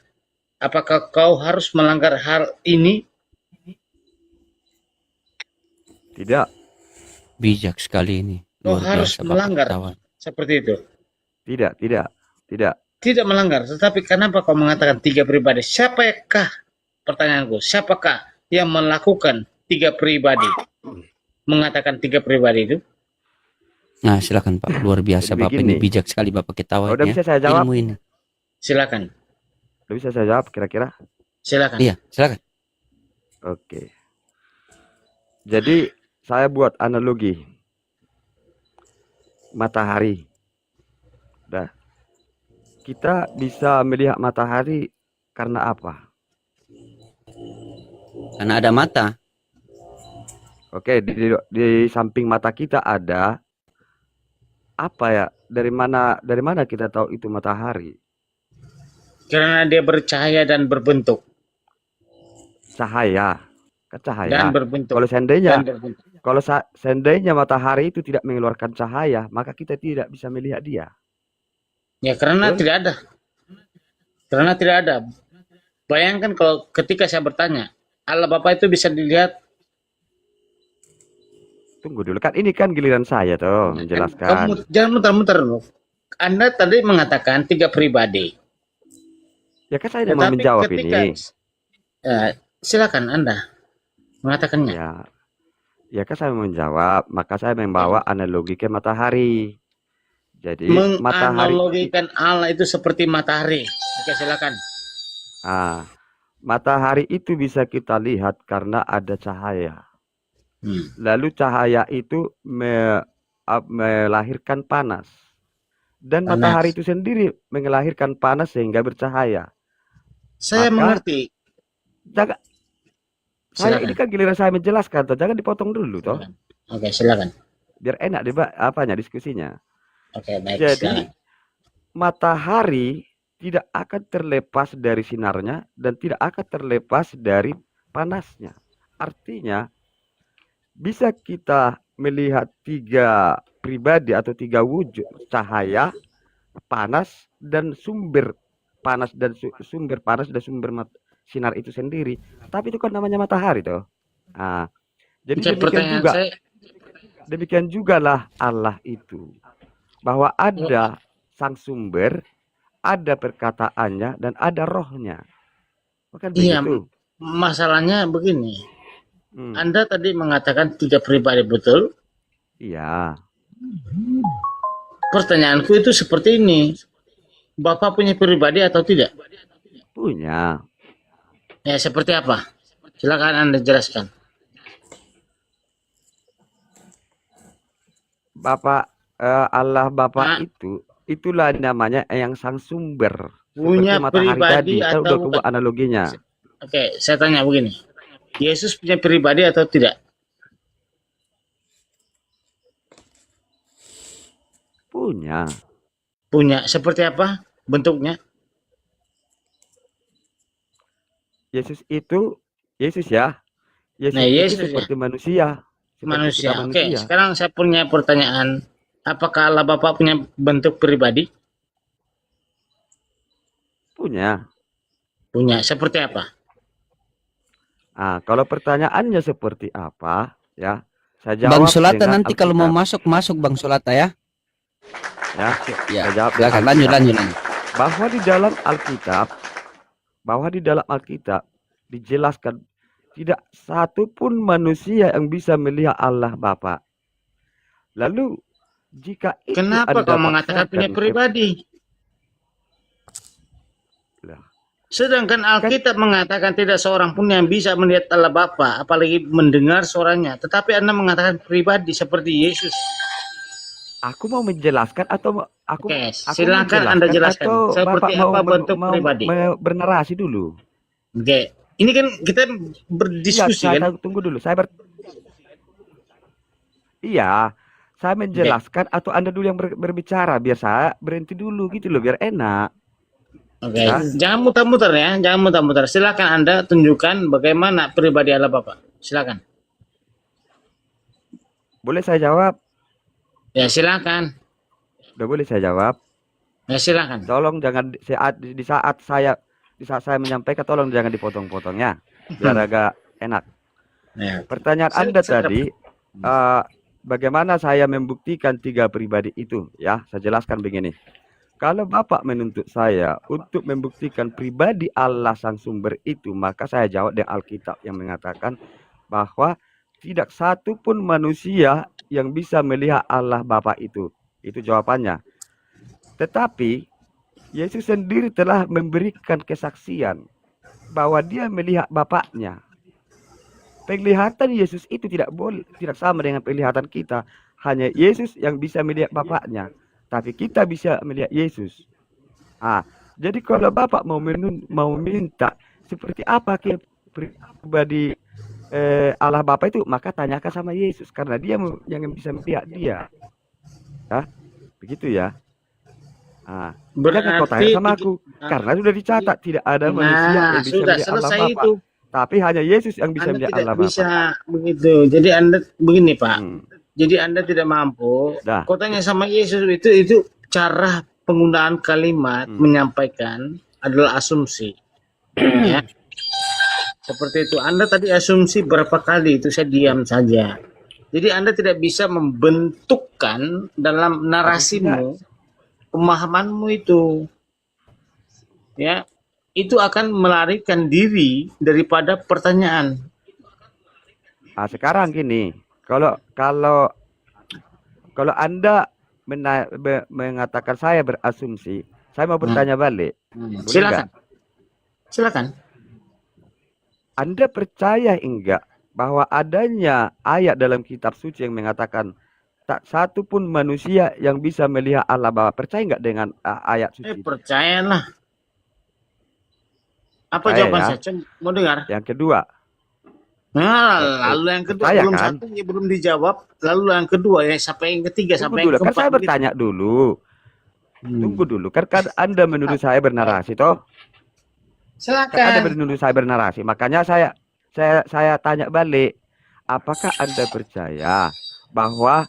Apakah kau harus melanggar hal ini? tidak, Bijak sekali ini. Kau Luar harus biasa Bapak melanggar. ketawa. Seperti itu. tidak. Tidak melanggar. Tetapi kenapa kau mengatakan tiga pribadi? Siapakah, pertanyaanku, siapakah yang melakukan tiga pribadi? Mengatakan tiga pribadi itu? Nah, silakan Pak. Luar biasa Jadi Bapak ini begini. bijak sekali Bapak ketawa Udah ini ya. bisa saya jawab? Ilmu ini. Silakan. Udah bisa saya jawab kira-kira? Silakan. Iya, silakan. Oke. Jadi saya buat analogi matahari. Udah. Kita bisa melihat matahari karena apa? Karena ada mata. Oke, di samping mata kita ada apa ya? Dari mana kita tahu itu matahari? Karena dia bercahaya dan berbentuk. Cahaya. Kan Dan cahaya. berbentuk. Kalau seandainya Dan berbentuk. kalau seandainya matahari itu tidak mengeluarkan cahaya, maka kita tidak bisa melihat dia. Ya karena Betul? tidak ada. Karena tidak ada. Bayangkan kalau ketika saya bertanya, Allah Bapa itu bisa dilihat. Tunggu dulu kan ini kan giliran saya tuh menjelaskan. Kamu jangan muter-muter loh. Anda tadi mengatakan tiga pribadi. Ya kan saya mau Tetapi menjawab ketika ini. silakan Anda mengatakannya. Ya kan saya mau menjawab, maka saya membawa analogi ke matahari. Jadi matahari Menganalogikan Allah itu seperti matahari. Oke, silakan. matahari itu bisa kita lihat karena ada cahaya. Lalu cahaya itu melahirkan panas. Dan Panas. matahari itu sendiri melahirkan panas sehingga bercahaya. Saya Maka- mengerti. Jangan saya Silakan. ini kan giliran saya menjelaskan toh, jangan dipotong dulu toh. Silakan. Oke, silakan. Biar enak diskusinya. Oke, baik. Jadi Silakan. matahari tidak akan terlepas dari sinarnya dan tidak akan terlepas dari panasnya. Artinya bisa kita melihat tiga pribadi atau tiga wujud cahaya, panas dan sumber panas dan sumber panas dan sumber sinar itu sendiri. Tapi itu kan namanya matahari toh. Nah, jadi Oke, pertanyaan saya, demikian juga lah Allah itu, bahwa ada sang sumber, ada perkataannya dan ada rohnya. Bukan iya, begitu? masalahnya begini. Hmm, Anda tadi mengatakan tiga pribadi, betul? iya. Pertanyaanku itu seperti ini. Bapak punya pribadi atau tidak? Punya. Ya, seperti apa? Silakan Anda jelaskan. Bapak Allah Bapak Nah, itulah namanya yang sang sumber. punya Seperti matahari tadi, pribadi kan atau udah bukan? kebuat analoginya. Oke, saya tanya begini. Yesus punya pribadi atau tidak? Punya. Punya. Seperti apa bentuknya? Yesus itu, Yesus ya. Yesus Nah, itu Yesus ya, seperti manusia. Seperti manusia. kita Oke, manusia. sekarang saya punya pertanyaan. Apakah Allah Bapa punya bentuk pribadi? Punya. Punya. Seperti apa? Ah, kalau pertanyaannya seperti apa, ya, saya Bang jawab Sulata dengan nanti kalau mau Alkitab. masuk Bang Sulata ya. Ya, Ya, saya jawab dengan silakan lanjut Alkitab. lanjut. Bahwa di dalam Alkitab, bahwa di dalam Alkitab dijelaskan tidak satu pun manusia yang bisa melihat Allah Bapa. Lalu jika itu Kenapa Anda kau mengatakan punya paksakan pribadi? Lah, Sedangkan kan Alkitab mengatakan tidak seorang pun yang bisa melihat Allah Bapa, apalagi mendengar suaranya. Tetapi Anda mengatakan pribadi seperti Yesus. aku mau menjelaskan atau aku Oke, aku silakan Anda jelaskan. atau Seperti Bapak apa bentuk pribadi? bernarasi dulu? Oke, ini kan kita Iya, berdiskusi saya kan? tunggu dulu. Iya, saya Oke, menjelaskan atau Anda dulu yang berbicara biar saya berhenti dulu gitu loh biar enak. oke. Ya, Jangan mutar-mutar ya, jangan mutar-mutar. Silakan Anda tunjukkan bagaimana pribadi Allah Bapa. Silakan. boleh saya jawab? Ya, silakan. Udah boleh saya jawab? Ya, silakan. Tolong jangan di saat saya menyampaikan tolong jangan dipotong-potong ya, biar agak enak. Ya. Pertanyaan Anda tadi, bagaimana saya membuktikan tiga pribadi itu? Ya, saya jelaskan begini. Kalau Bapak menuntut saya untuk membuktikan pribadi Allah sang sumber itu, maka saya jawab dengan Alkitab yang mengatakan bahwa tidak satu pun manusia yang bisa melihat Allah Bapa itu. Itu jawabannya. Tetapi Yesus sendiri telah memberikan kesaksian bahwa dia melihat Bapaknya. Penglihatan Yesus itu tidak sama dengan penglihatan kita. Hanya Yesus yang bisa melihat Bapaknya. Tapi kita bisa melihat Yesus. Jadi kalau Bapak mau minta seperti apa pribadi Allah Bapa itu, maka tanyakan sama Yesus karena dia yang bisa melihat dia. Begitu ya. Jangan kau tanya Berarti sama aku karena sudah dicatat tidak ada manusia yang bisa sudah melihat Allah selesai Bapa, itu. tapi hanya Yesus yang bisa Anda melihat tidak Allah Bapa. bisa begitu. Jadi Anda begini, Pak. Hmm. Jadi Anda tidak mampu. Dah. Kau tanya sama Yesus itu cara penggunaan kalimat menyampaikan adalah asumsi. Ya. Seperti itu. Anda tadi asumsi berapa kali itu saya diam saja. Jadi Anda tidak bisa membentukkan dalam narasimu, pemahamanmu itu. Ya, itu akan melarikan diri daripada pertanyaan. Sekarang gini, kalau Anda mengatakan saya berasumsi, saya mau bertanya balik. Boleh Silakan. nggak? Silakan. Anda percaya enggak bahwa adanya ayat dalam kitab suci yang mengatakan tak satu pun manusia yang bisa melihat Allah Bapa? Percaya enggak dengan ayat suci? Percayalah. Apa Percaya jawaban ya. saya? Coba mau dengar. Yang kedua, Lalu yang kedua percaya belum kan? satu ya belum dijawab. Lalu yang kedua ya sampai yang ketiga Tunggu sampai dulu, yang kan keempat. saya bertanya dulu. Tunggu dulu, kan Anda menuduh saya bernarasi toh? Kan Anda Silakan. menuduh saya bernarasi, makanya saya tanya balik. apakah Anda percaya bahwa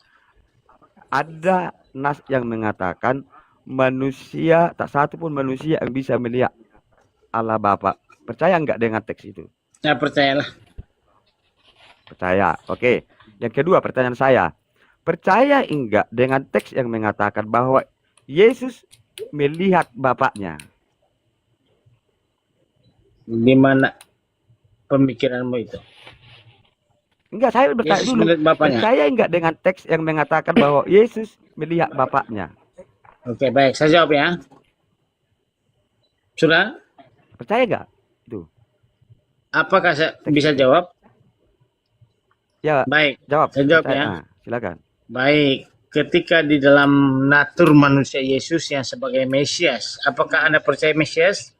ada nas yang mengatakan manusia, tak satu pun manusia yang bisa melihat Allah Bapa? Percaya nggak dengan teks itu? Ya percayalah. Percaya. Oke. Yang kedua pertanyaan saya, percaya enggak dengan teks yang mengatakan bahwa Yesus melihat Bapaknya? Di mana pemikiranmu itu? Enggak, saya bertanya Yesus dulu. melihat Bapaknya. Percaya enggak dengan teks yang mengatakan bahwa Yesus melihat Bapaknya? Oke, baik. Saya jawab ya. Sudah? Percaya enggak? Itu. Apakah saya bisa jawab? Ya, Baik. jawab. Saya jawab Percaya. ya. Nah, silakan. Baik. Ketika di dalam natur manusia Yesus yang sebagai Mesias, apakah Anda percaya Mesias?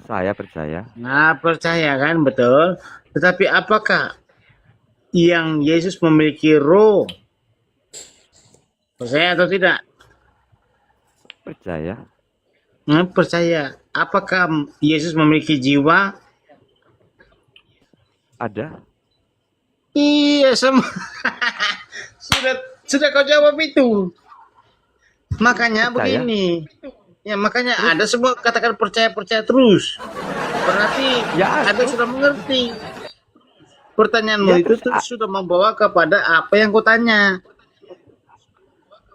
Saya percaya. Nah, percaya kan, betul. Tetapi apakah yang Yesus memiliki roh? Percaya atau tidak? Percaya. Percaya. Apakah Yesus memiliki jiwa? Ada. Iya, semua. sudah kau jawab itu. Makanya Percaya. begini. Ya, makanya ada semua katakan percaya terus. Berarti Ya, Anda sudah mengerti. Pertanyaanmu Ya, itu terus sudah membawa kepada apa yang kau tanya.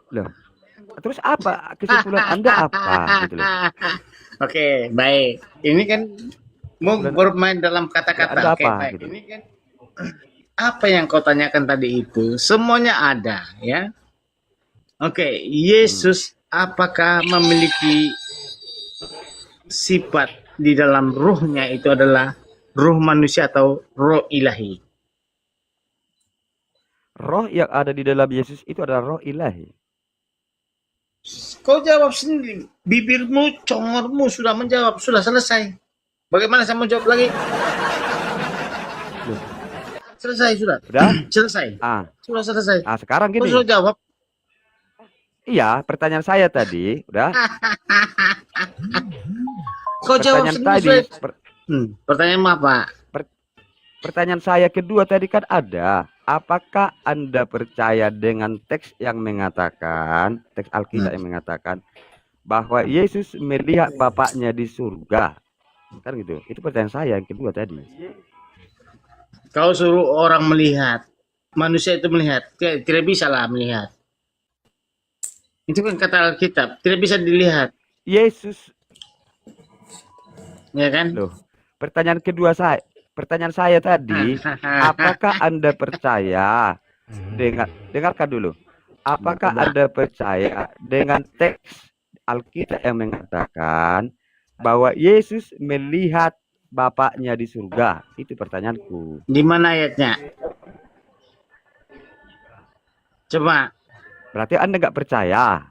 Loh. Terus apa? Kesimpulan Anda apa? Gitu loh. Oke, baik. Ini kan mau bermain dalam Ada kata-kata. Oke, apa, baik. gitu. Ini kan apa yang kau tanyakan tadi itu semuanya ada, ya. Oke, Yesus apakah memiliki sifat di dalam ruhnya itu adalah ruh manusia atau roh ilahi? Roh yang ada di dalam Yesus itu adalah roh ilahi. Kau jawab sendiri. Bibirmu, congormu sudah menjawab, sudah selesai. Bagaimana saya mau jawab lagi? Loh. Selesai sudah. Sudah? Selesai. Sudah selesai. Sekarang Kau gini. sudah jawab. Iya, pertanyaan saya tadi, udah. Kau jawab Pertanyaan sendiri. tadi, Pertanyaan apa? pertanyaan saya kedua tadi kan ada. Apakah Anda percaya dengan teks yang mengatakan, teks Alkitab yang mengatakan bahwa Yesus melihat Bapaknya di surga? Kan gitu. Itu pertanyaan saya yang kedua tadi. Kau suruh orang melihat. Manusia itu melihat. Tidak bisa lah melihat. Itu kan kata Alkitab. Tidak bisa dilihat. Yesus, Ya kan? loh. Pertanyaan saya tadi, apakah Anda percaya dengan, dengarkan dulu. Apakah Anda percaya dengan teks Alkitab yang mengatakan bahwa Yesus melihat Bapaknya di surga? Itu pertanyaanku. Di mana ayatnya? Coba. Berarti Anda nggak percaya?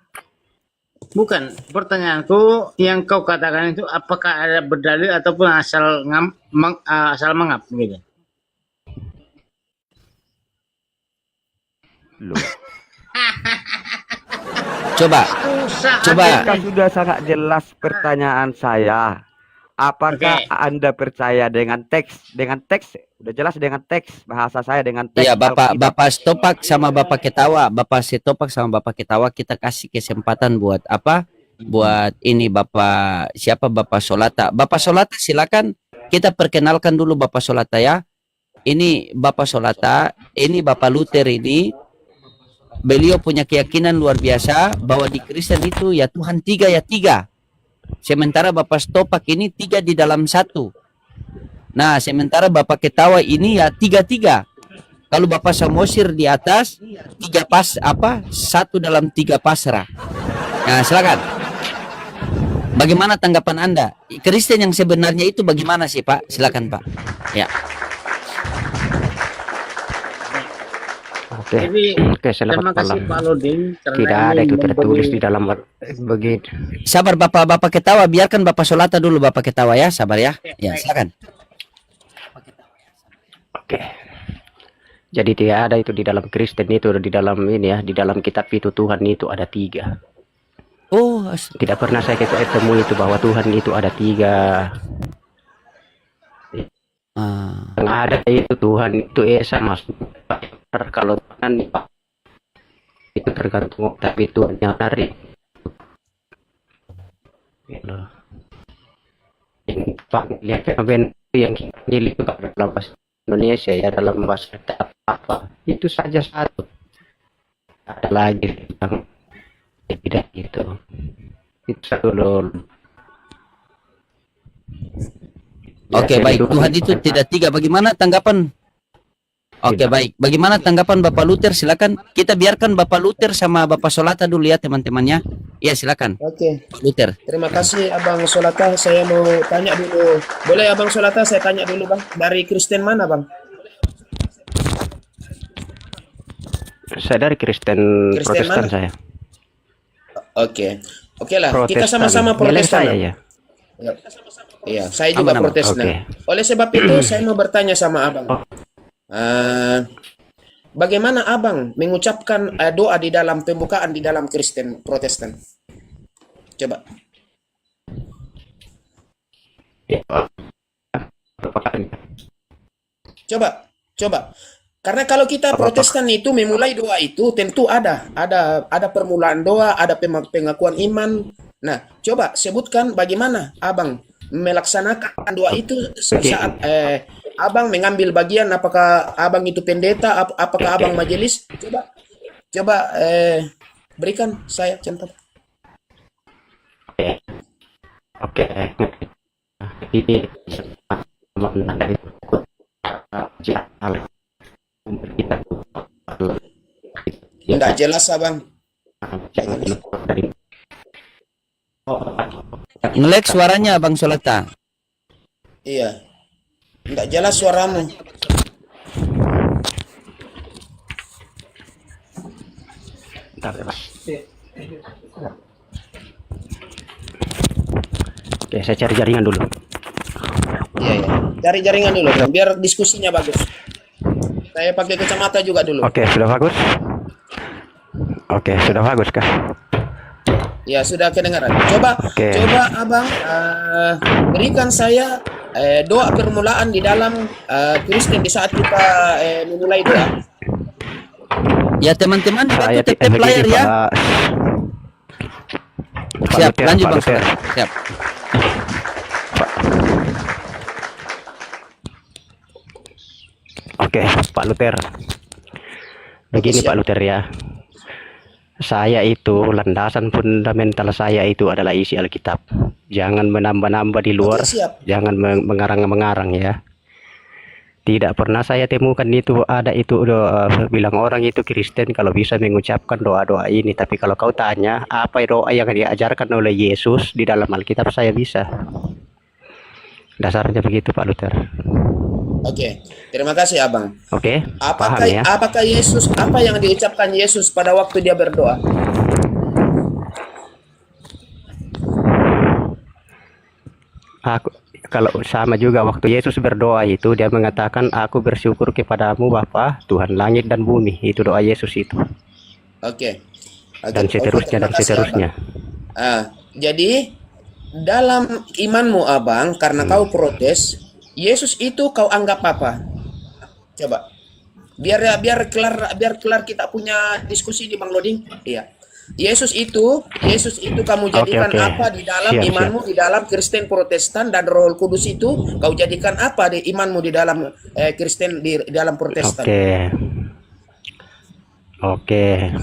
Bukan. Pertanyaanku yang kau katakan itu apakah ada berdalil ataupun asal asal mengap gitu. Loh. Coba. Apakah sudah sangat jelas pertanyaan saya? Apakah Oke. Anda percaya dengan teks? Dengan teks, udah jelas dengan teks. Bahasa saya dengan teks. Iya, Bapak Alkitab. Bapak Setopak sama Bapak Ketawa, Bapak Setopak sama Bapak Ketawa kita kasih kesempatan buat apa? Buat ini Bapak siapa Bapak Solata. Bapak Solata silakan kita perkenalkan dulu Bapak Solata ya. Ini Bapak Solata, ini Bapak Luther ini. Beliau punya keyakinan luar biasa bahwa di Kristen itu ya Tuhan tiga ya tiga. Sementara Bapak Setopak ini tiga di dalam satu. Nah, sementara Bapak Ketawa ini ya tiga-tiga. Kalau Bapak Samosir di atas tiga pas apa? Satu dalam tiga pasrah. Nah, silakan. Bagaimana tanggapan Anda? Kristen yang sebenarnya itu bagaimana sih, Pak? Silakan, Pak. Ya. Jadi Oke, terima selamat kasih malam. Pak Lodin karena Tidak ini ada itu tertulis memberi- di dalam begitu. Sabar Bapak Ketawa, biarkan Bapak Solata dulu Bapak Ketawa ya, sabar ya. Ya, silakan. Oke. Jadi tidak ada itu di dalam Kristen itu, di dalam ini ya, di dalam kitab itu Tuhan itu ada tiga. Oh, Tidak pernah saya ketemu itu bahwa Tuhan itu ada tiga. Ah, Yang ada itu Tuhan itu Esa Mas. Kalau Tuhan itu tergantung, tapi Tuhan yang tarik. Gitu. Yang lihat fenomena yang kita itu dalam bahasa Indonesia ya, dalam bahasa apa itu saja satu. Ada lagi yang tidak gitu. Itu satu loh. Oke, baik. Tuhan itu tidak tiga. Bagaimana tanggapan? Oke, baik. Bagaimana tanggapan Bapak Luther? Silakan. Kita biarkan Bapak Luther sama Bapak Solata dulu ya, teman-temannya. Iya, silakan. Oke. Pak Luther. Terima kasih Abang Solata. Saya mau tanya dulu. Boleh Abang Solata saya tanya dulu Bang. Dari Kristen mana Bang? Saya dari Kristen Kristen Protestan mana? saya. Oke. Oke lah. Kita Protestan. sama-sama Nilai Protestan. saya Bang. ya. Ya. Iya, saya juga Aman-aman. Protestan. Oke. Oleh sebab itu saya mau bertanya sama Abang. Bagaimana Abang mengucapkan doa di dalam pembukaan di dalam Kristen Protestan? Coba. Ya. Coba. Karena kalau kita Protestan itu memulai doa itu tentu ada permulaan doa, ada pengakuan iman. Nah, coba sebutkan bagaimana Abang melaksanakan doa itu saat Abang mengambil bagian, apakah Abang itu pendeta, apakah Abang majelis? Coba berikan saya contoh. Oke. Ini Enggak jelas Abang. Ngelek suaranya Bang Solata. Iya. Enggak jelas suaramu. Oke, saya cari jaringan dulu. Iya. Cari jaringan dulu biar diskusinya bagus. Saya pakai kacamata juga dulu. Oke, sudah bagus. Oke, sudah bagus kah? Ya, sudah kedengaran. Coba Abang berikan saya doa permulaan di dalam Kristen di saat kita memulai doa. Ya, teman-teman, Saya bantu tap layar ya. Siap, Luther, lanjut Pak Bang Luther. Solata. Siap. Oke, Pak Luther. Begini Siap. Pak Luther ya. Saya itu landasan fundamental saya itu adalah isi Alkitab. Jangan menambah-nambah di luar, Oke, siap. jangan mengarang-mengarang ya. Tidak pernah saya temukan itu ada itu bilang orang itu Kristen kalau bisa mengucapkan doa-doa ini. Tapi kalau kau tanya apa doa yang diajarkan oleh Yesus di dalam Alkitab, saya bisa. Dasarnya begitu Pak Luther. Oke, terima kasih Abang. Oke, paham ya. Apakah Yesus, apa yang diucapkan Yesus pada waktu dia berdoa? Kalau sama juga waktu Yesus berdoa itu dia mengatakan aku bersyukur kepadamu Bapa Tuhan langit dan bumi. Itu doa Yesus itu. Oke. Dan seterusnya terima dan kasih, seterusnya. Abang. Jadi dalam imanmu Abang, karena kau protes, Yesus itu kau anggap apa? Coba. Biar kelar kita punya diskusi di Bang Loding. Iya. Yesus itu kamu jadikan Oke. apa di dalam Siap, imanmu di dalam Kristen Protestan, dan Roh Kudus itu kau jadikan apa di imanmu di dalam Kristen di dalam Protestan. Oke.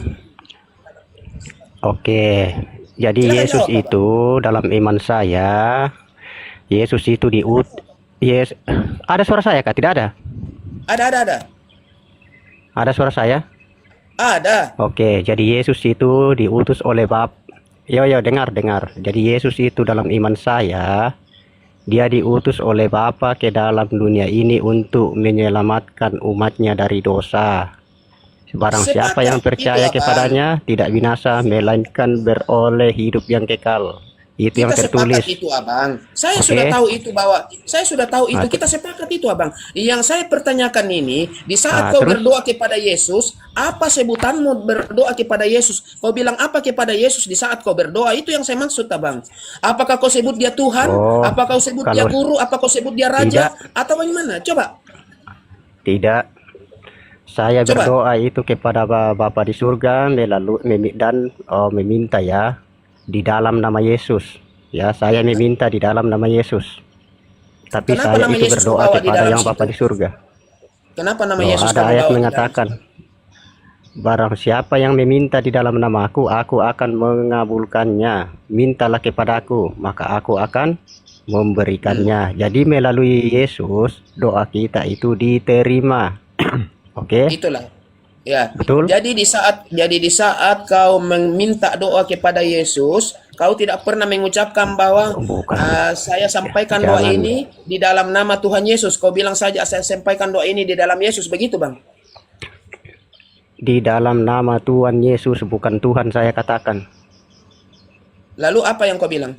Jadi Silakan Yesus jawab, Bapak. itu dalam iman saya, Yesus itu ada suara saya kah? Tidak ada. Ada. Ada suara saya? Ada. Oke, jadi Yesus itu diutus oleh Yo, dengar. Jadi Yesus itu dalam iman saya, dia diutus oleh Bapa ke dalam dunia ini untuk menyelamatkan umatnya dari dosa. Barang siapa Sepakat yang percaya itu, Abang. kepadanya tidak binasa, melainkan beroleh hidup yang kekal. Itu yang Kita sepakat tertulis. itu, Abang. Saya Oke. sudah tahu itu bahwa saya sudah tahu itu. Nah, Kita sepakat itu, Abang. Yang saya pertanyakan ini, di saat nah, kau terus berdoa kepada Yesus, apa sebutanmu berdoa kepada Yesus? Kau bilang apa kepada Yesus di saat kau berdoa? Itu yang saya maksud, Abang. Apakah kau sebut dia Tuhan? oh Apakah kau sebut dia kalau guru? Apakah kau sebut dia raja? tidak Atau bagaimana? Coba, tidak saya coba. berdoa itu kepada Bapa di surga dan meminta ya di dalam nama Yesus. Ya, saya meminta di dalam nama Yesus. Tapi Kenapa saya nama itu Yesus kau berdoa bawa di kepada dalam yang situ? Bapa di surga. Kenapa nama Loh, Yesus ada kamu ayat bawa di dalam mengatakan, situ? barang siapa yang meminta di dalam nama aku akan mengabulkannya. Mintalah kepadaku, maka aku akan memberikannya. Jadi melalui Yesus, doa kita itu diterima. Oke, Itulah. Ya. betul? Jadi di saat kau meminta doa kepada Yesus, kau tidak pernah mengucapkan bahwa Bukan. saya sampaikan doa Jangan. ini di dalam nama Tuhan Yesus. Kau bilang saja saya sampaikan doa ini di dalam Yesus, begitu, Bang? Di dalam nama Tuhan Yesus, bukan Tuhan saya katakan. Lalu apa yang kau bilang?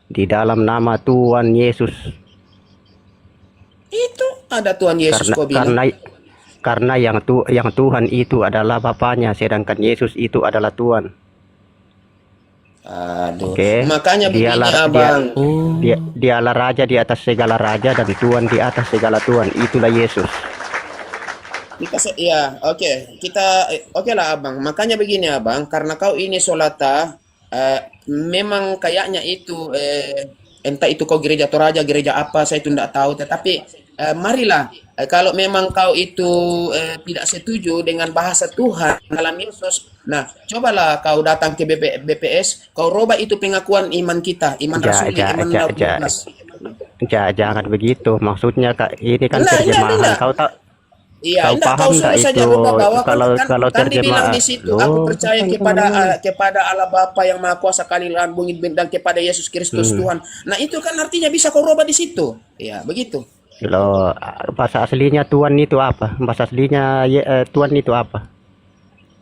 Di dalam nama Tuhan Yesus. Itu ada Tuhan Yesus Karena kau bilang. karena yang Tuhan itu adalah Bapaknya, sedangkan Yesus itu adalah Tuhan. Aduh. Oke. Makanya begini, Abang. Dialah raja di atas segala raja dan Tuhan di atas segala Tuhan. Itulah Yesus. Ya, oke. Oke lah, Abang. Makanya begini, Abang, karena kau ini solata, memang kayaknya itu entah itu kau gereja Toraja, gereja apa, saya itu tidak tahu. Tetapi marilah, kalau memang kau itu tidak setuju dengan bahasa Tuhan dalam Yesus, nah cobalah kau datang ke BPS, kau robah itu pengakuan iman kita, iman rasuli, iman Daud 12. Jangan begitu. Maksudnya ini kan Enggak, terjemahan. enggak. Kau tak Iya, Kau enggak, kau paham suruh tak saja itu rubah bahwa kalau kan dibilang terjemahan? di situ, Loh, aku percaya bukan kepada Allah Bapa yang Maha Kuasa kali bumi dan kepada Yesus Kristus Tuhan. Nah, itu kan artinya bisa kau rubah di situ. Ya, begitu. Loh, bahasa aslinya Tuhan itu apa? Bahasa aslinya Tuhan itu apa?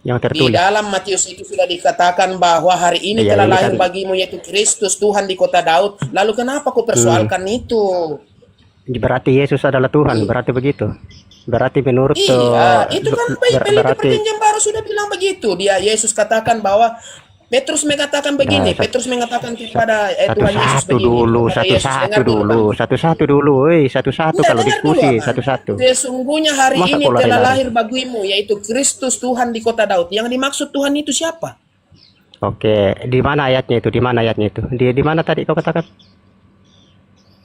Yang Di tertulis. dalam Matius itu sudah dikatakan bahwa hari ini Iya, telah ini lahir kan- bagimu yaitu Kristus Tuhan di kota Daud. Lalu kenapa kau persoalkan itu? Berarti Yesus adalah Tuhan, berarti begitu. Berarti menurut Iya, itu kan baik berarti perjanjian baru sudah bilang begitu. Dia Yesus katakan bahwa Petrus mengatakan begini, Nah, Petrus mengatakan kepada Tuhan Yesus satu-satu begini. dulu, kepada Yesus, dengar satu-satu dulu, dulu, Bang. satu-satu dulu, satu-satu Iya, kalau dengar dulu, diskusi, Abang. satu-satu. Sesungguhnya hari Masa ini kau telah lari-lari? lahir bagimu, yaitu Kristus Tuhan di kota Daud. Yang dimaksud Tuhan itu siapa? Oke, di mana ayatnya itu? Di mana ayatnya itu? Di mana tadi kau katakan?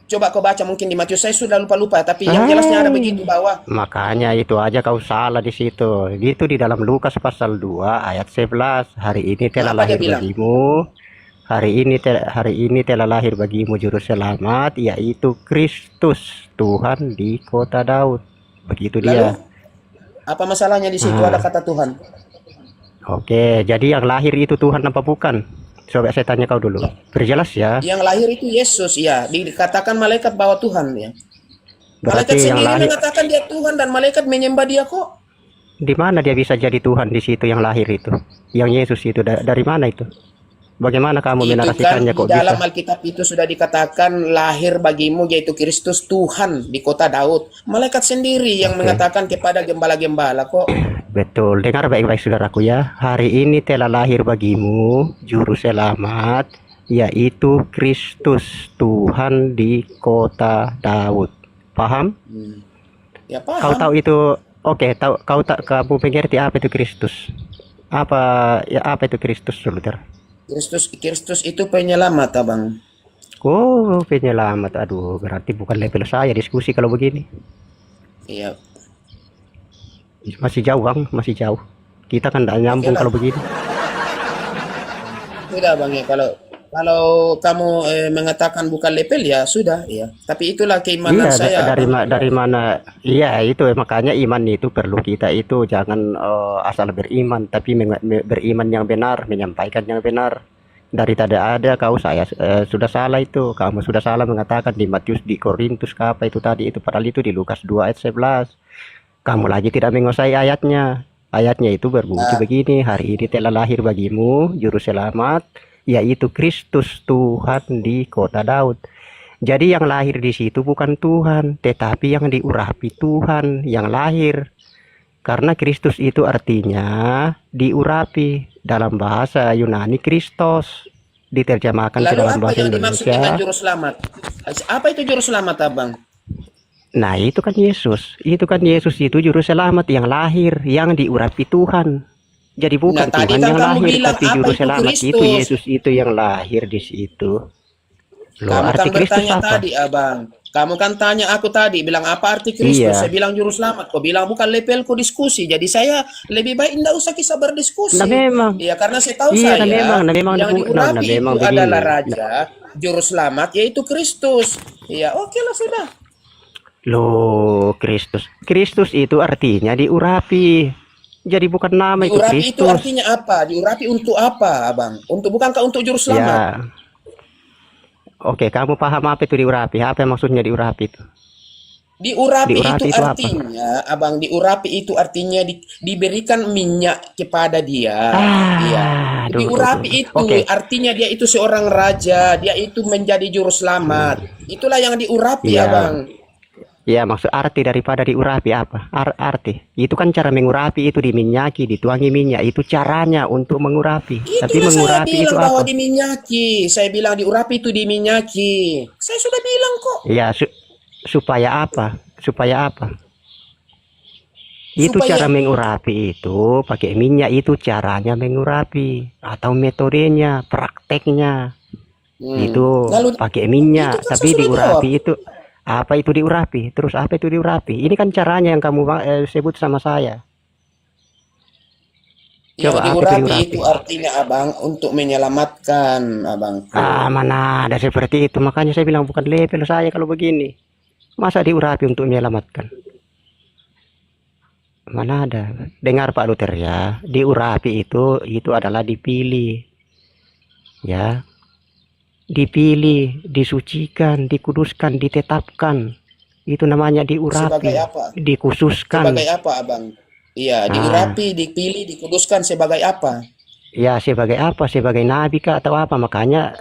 Coba kau baca mungkin di Matius, saya sudah lupa-lupa, tapi yang jelasnya ada begitu bahwa Makanya itu aja kau salah di situ. Itu di dalam Lukas pasal 2 ayat 11. Hari ini telah Apa dia lahir bilang? bagimu. Hari ini telah lahir bagimu juru selamat, yaitu Kristus Tuhan di kota Daud. Begitu lalu dia. apa masalahnya di situ ada kata Tuhan? Oke, jadi yang lahir itu Tuhan apa bukan? Coba saya tanya kau dulu. Berjelas ya. Yang lahir itu Yesus, ya. Dikatakan malaikat bawa Tuhan, ya. Malaikat Berarti yang sendiri lahir mengatakan dia Tuhan dan malaikat menyembah dia kok. di mana dia bisa jadi Tuhan di situ yang lahir itu? Yang Yesus itu dari mana itu? Bagaimana kamu Itu kan menarasikannya di kok dalam bisa? Alkitab itu sudah dikatakan lahir bagimu yaitu Kristus Tuhan di kota Daud. Malaikat sendiri yang mengatakan kepada gembala-gembala kok. Betul, dengar baik-baik saudaraku ya. Hari ini telah lahir bagimu juru selamat, yaitu Kristus Tuhan di kota Daud. Paham? Ya Kau paham. tahu itu? Oke, tahu kau tak kamu mengerti apa itu Kristus? Apa itu Kristus, saudara? Kristus itu penyelamat, Abang. Oh, penyelamat. Aduh, berarti bukan level saya diskusi kalau begini. Iya. Masih jauh, Bang, masih jauh. Kita kan tidak nyambung lah. kalau begini. Sudah, Bang, ya kalau kamu mengatakan bukan level ya sudah, ya. Tapi itulah keimanan Iya, saya. dari mana? Iya, itu makanya iman itu perlu kita itu jangan asal beriman, tapi beriman yang benar, menyampaikan yang benar. Dari tadi ada kau saya sudah salah itu, kamu sudah salah mengatakan di Matius, di Korintus apa itu tadi itu, padahal itu di Lukas 2 ayat 11. Kamu lagi tidak menguasai ayatnya. Ayatnya itu berbunyi begini, hari ini telah lahir bagimu juru selamat, yaitu Kristus Tuhan di kota Daud. Jadi yang lahir di situ bukan Tuhan, tetapi yang diurapi Tuhan yang lahir. Karena Kristus itu artinya diurapi, dalam bahasa Yunani Kristos, diterjemahkan ke Lalu dalam apa bahasa yang dimaksud dengan Indonesia. juru selamat? Apa itu juru selamat, Abang? Nah, itu kan Yesus. Itu kan Yesus itu juru selamat yang lahir, yang diurapi Tuhan. Jadi bukan Nah, tadi Tuhan kan yang kamu lahir, bilang tapi apa juru itu selamat itu Kristus? Yesus itu yang lahir di situ. Loh, Kamu kan arti Kristus bertanya apa? tadi, Abang. Kamu kan tanya aku tadi, bilang apa arti Kristus? Iya. Saya bilang juru selamat. Kau bilang bukan levelku diskusi. Jadi saya lebih baik tidak usah kisah berdiskusi. Nah memang. Ya, karena saya tahu Iya, saya nah memang yang diurapi memang itu begini. adalah Raja, juru selamat, yaitu Kristus. Ya, oke lah sudah. Loh, Kristus. Kristus itu artinya diurapi. Jadi bukan nama itu Diurapi itu Kristus. artinya apa? Diurapi untuk apa, Abang? Bukankah untuk juru selamat? Ya. Oke, kamu paham apa itu diurapi? Apa yang maksudnya diurapi itu? Diurapi Diurapi itu itu apa? artinya, Abang, diurapi itu artinya diberikan minyak kepada dia. Iya. Aduh, Diurapi itu Oke. artinya dia itu seorang raja, dia itu menjadi juru selamat. Itulah yang diurapi, Iya. Abang. Ya, maksud arti daripada diurapi apa? Arti. Itu kan cara mengurapi itu diminyaki, dituangi minyak. Itu caranya untuk mengurapi. Tapi Itulah saya mengurapi itu bilang bahwa apa? diminyaki. Saya bilang diurapi itu diminyaki. Saya sudah bilang kok. Ya, supaya apa? Supaya apa? Itu Supaya- cara mengurapi itu pakai minyak, itu caranya mengurapi atau metodenya, prakteknya. Itu Lalu pakai minyak, itu kan tapi saya sudah diurapi itu apa itu diurapi? Terus apa itu diurapi? Ini kan caranya yang kamu sebut sama saya. yang Coba apa itu diurapi diurapi? itu artinya, Abang, untuk menyelamatkan, Abang. Mana ada seperti itu. Makanya saya bilang bukan level saya kalau begini. Masa diurapi untuk menyelamatkan? Mana ada. Dengar Pak Luther ya. Diurapi itu adalah dipilih. Ya. Dipilih, disucikan, dikuduskan, ditetapkan. Itu namanya diurapi. Sebagai apa? Dikhususkan. Sebagai apa, Abang? Iya, Ah. diurapi, dipilih, dikuduskan sebagai apa? Ya, sebagai apa? Sebagai nabi kah atau apa? Makanya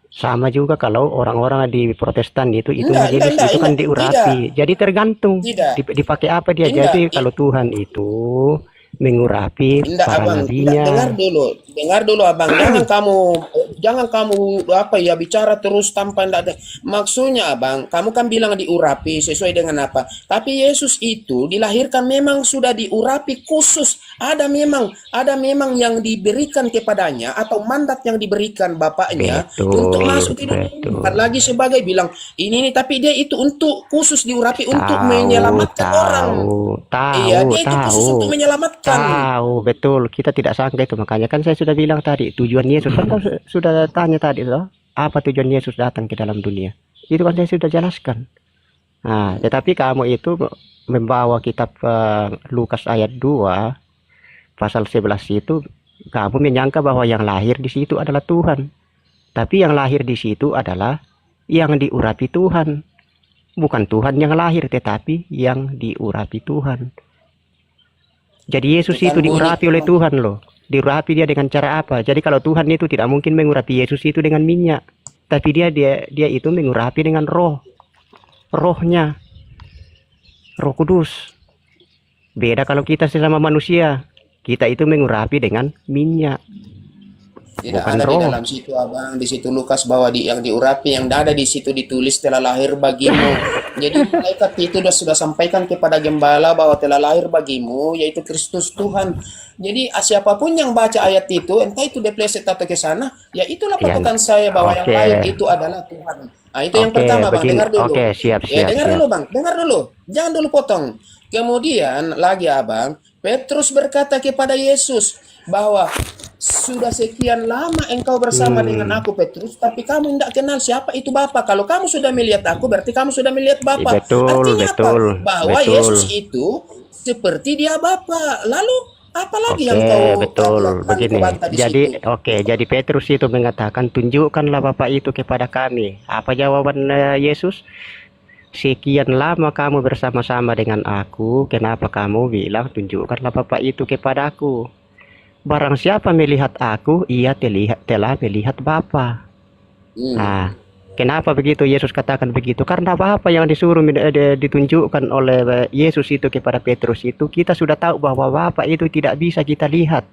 sama juga kalau orang-orang di Protestan itu Enggak, majelis enggak, itu kan enggak, diurapi. Jadi tergantung Tidak. dipakai apa dia. Enggak, Jadi kalau Tuhan itu mengurapi Enggak, para Abang, nabinya. dengar dulu, Abang. jangan kamu apa ya bicara terus tanpa enggak ada. Maksudnya, Abang, kamu kan bilang diurapi sesuai dengan apa? Tapi Yesus itu dilahirkan memang sudah diurapi khusus. Ada memang yang diberikan kepadanya atau mandat yang diberikan Bapaknya Betul, untuk masuk ke dunia. betul. Bukan lagi sebagai bilang ini tapi dia itu untuk khusus diurapi untuk Tahu, menyelamatkan orang. Iya, dia itu khusus untuk menyelamatkan. Tahu, betul. Kita tidak sangka itu. Makanya kan saya sudah bilang tadi, tujuan Yesus kan kau sudah tanya tadi loh. Apa tujuan Yesus datang ke dalam dunia? Itu kan saya sudah jelaskan. Nah, tetapi kamu itu membawa kitab Lukas ayat 2 pasal 11 itu, kamu menyangka bahwa yang lahir di situ adalah Tuhan. Tapi yang lahir di situ adalah yang diurapi Tuhan. Bukan Tuhan yang lahir, tetapi yang diurapi Tuhan. Jadi Yesus Bukan itu diurapi oleh Tuhan loh. Diurapi dia dengan cara apa? Jadi kalau Tuhan itu tidak mungkin mengurapi Yesus itu dengan minyak. Tapi dia itu mengurapi dengan rohnya. Roh Kudus. Beda kalau kita sesama manusia. Kita itu mengurapi dengan minyak. Tidak Bukan ada roh. di dalam situ, Abang. Di situ Lukas bahwa yang diurapi, yang ada di situ ditulis telah lahir bagimu. Jadi malaikat itu sudah sampaikan kepada gembala bahwa telah lahir bagimu, yaitu Kristus Tuhan. Jadi siapapun yang baca ayat itu, entah itu depleset atau ke sana, ya itulah Ya, patokan saya bahwa yang oke. lahir itu adalah Tuhan. Nah, itu yang Oke, pertama, Bang. begini. Dengar dulu. Oke, siap, Ya, dengar siap. dulu, Bang. Dengar dulu. Jangan dulu potong. Kemudian lagi, Abang, Petrus berkata kepada Yesus bahwa sudah sekian lama engkau bersama dengan aku, Petrus, tapi kamu tidak kenal siapa itu Bapa. Kalau kamu sudah melihat aku, berarti kamu sudah melihat Bapa. Betul, Artinya betul, apa? Bahwa betul. Yesus itu seperti dia Bapa. Lalu apalagi yang Oke, kau betul. lakukan, Begini. kau bantah di Jadi, situ? oke, jadi Petrus itu mengatakan, tunjukkanlah Bapa itu kepada kami. Apa jawaban Yesus? Sekian lama kamu bersama-sama dengan aku, kenapa kamu bilang tunjukkanlah Bapa itu kepadaku? barang siapa melihat aku, ia telah melihat Bapa. Nah, kenapa begitu Yesus katakan begitu? Karena apa yang disuruh ditunjukkan oleh Yesus itu kepada Petrus itu, kita sudah tahu bahwa Bapa itu tidak bisa kita lihat.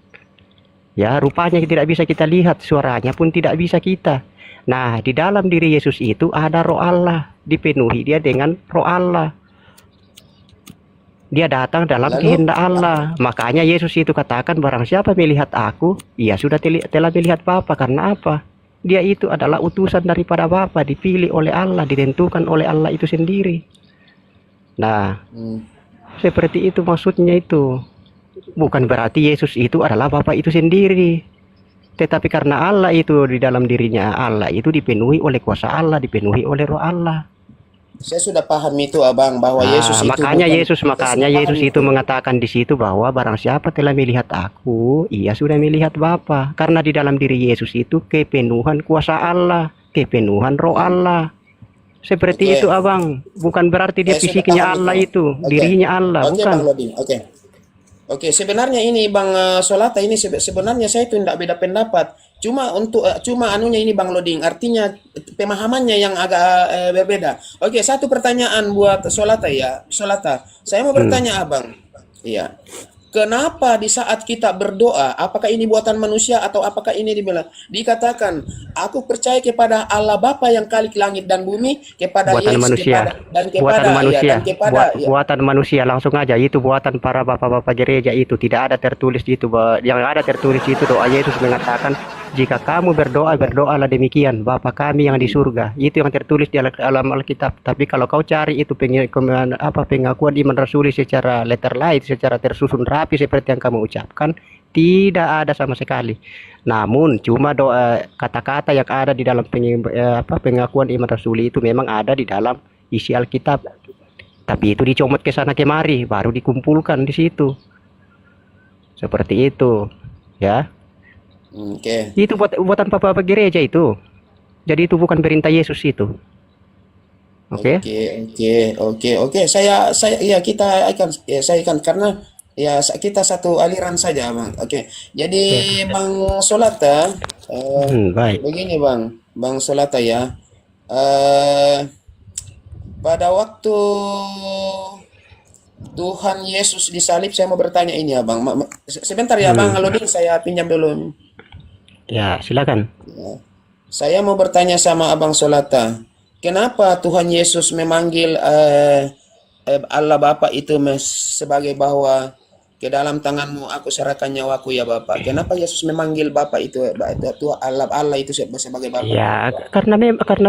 Ya, rupanya tidak bisa kita lihat, suaranya pun tidak bisa kita. Nah, di dalam diri Yesus itu ada Roh Allah, dipenuhi dia dengan Roh Allah. Dia datang dalam Lalu, kehendak Allah. Makanya Yesus itu katakan, barang siapa melihat aku, ia sudah telah melihat Bapa. Karena apa? Dia itu adalah utusan daripada Bapa, dipilih oleh Allah, ditentukan oleh Allah itu sendiri. Nah, seperti itu maksudnya itu. Bukan berarti Yesus itu adalah Bapa itu sendiri. Tetapi karena Allah itu di dalam dirinya, Allah itu dipenuhi oleh kuasa Allah, dipenuhi oleh Roh Allah. saya sudah paham itu Abang, bahwa Yesus itu makanya bukan- Yesus itu mengatakan di situ bahwa barang siapa telah melihat aku, ia sudah melihat Bapa. Karena di dalam diri Yesus itu kepenuhan kuasa Allah, kepenuhan Roh Allah. Seperti Oke. itu Abang. Bukan berarti dia Saya sudah fisiknya paham Allah itu. itu, Oke. dirinya Allah, Oke, bukan. Bang Loding. Oke, sebenarnya ini Bang Solata ini sebenarnya saya itu tidak beda pendapat. Cuma anunya ini Bang Loding, artinya pemahamannya yang agak berbeda. Oke, satu pertanyaan buat Solata ya. Solata, saya mau bertanya Abang. Iya. Kenapa di saat kita berdoa, apakah ini buatan manusia atau apakah ini dikatakan, aku percaya kepada Allah Bapa yang kali langit dan bumi, kepada Buatan Yesus, manusia. Buatan manusia. Buatan manusia langsung aja, itu buatan para bapak-bapak gereja itu. Tidak ada tertulis itu. Yang ada tertulis itu doa Yesus mengatakan, jika kamu berdoa, berdoalah demikian, Bapa kami yang di surga. Itu yang tertulis di dalam Alkitab. Tapi kalau kau cari itu pengakuan iman rasuli secara letter light, secara tersusun rapi seperti yang kamu ucapkan, tidak ada sama sekali. Namun cuma doa kata-kata yang ada di dalam pengakuan iman rasuli itu memang ada di dalam isi Alkitab. Tapi itu dicomot ke sana kemari, baru dikumpulkan di situ. Seperti itu, ya. Oke. Itu buatan bapak gereja itu. Jadi itu bukan perintah Yesus itu. Oke. Oke. Saya ya saya akan karena ya kita satu aliran saja, Bang. Oke. Jadi Bang Solata, Baik. begini Bang Solata ya. Pada waktu Tuhan Yesus disalib, saya mau bertanya ini ya, Bang. Sebentar ya, Bang. Halo, saya pinjam dulu. Ya, silakan. Saya mau bertanya sama Abang Solata, kenapa Tuhan Yesus memanggil Allah Bapa itu sebagai bahwa ke dalam tanganmu aku serahkan nyawaku ya Bapa? Kenapa Yesus memanggil Bapa itu Allah itu sebagai Bapa? Ya, karena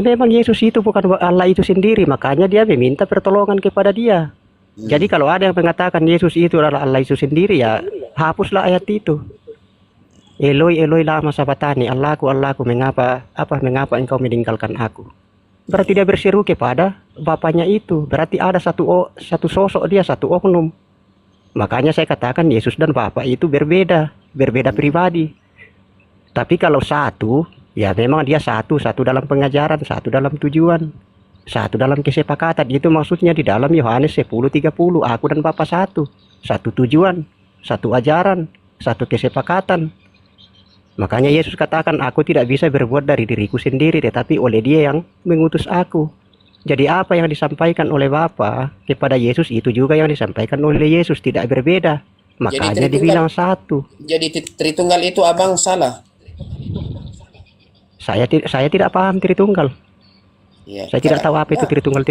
memang Yesus itu bukan Allah itu sendiri, makanya dia meminta pertolongan kepada dia. Jadi kalau ada yang mengatakan Yesus itu adalah Allah itu sendiri, ya hapuslah ayat itu. Eloi Eloi lama sabatani, Allahku mengapa engkau meninggalkan aku? Berarti dia berseru kepada bapaknya itu. Berarti ada satu sosok dia, satu oknum. Makanya saya katakan Yesus dan Bapa itu berbeda pribadi. Tapi kalau satu, ya memang dia satu dalam pengajaran, satu dalam tujuan, satu dalam kesepakatan. Itu maksudnya di dalam Yohanes 10:30, aku dan Bapa satu tujuan, satu ajaran, satu kesepakatan. Makanya Yesus katakan, aku tidak bisa berbuat dari diriku sendiri, tetapi oleh Dia yang mengutus aku. Jadi apa yang disampaikan oleh Bapa kepada Yesus itu juga yang disampaikan oleh Yesus, tidak berbeda. Makanya dibilang satu. Jadi Tritunggal itu Abang salah? Saya tidak paham Tritunggal. Ya, Saya tidak tahu apa itu Tritunggal.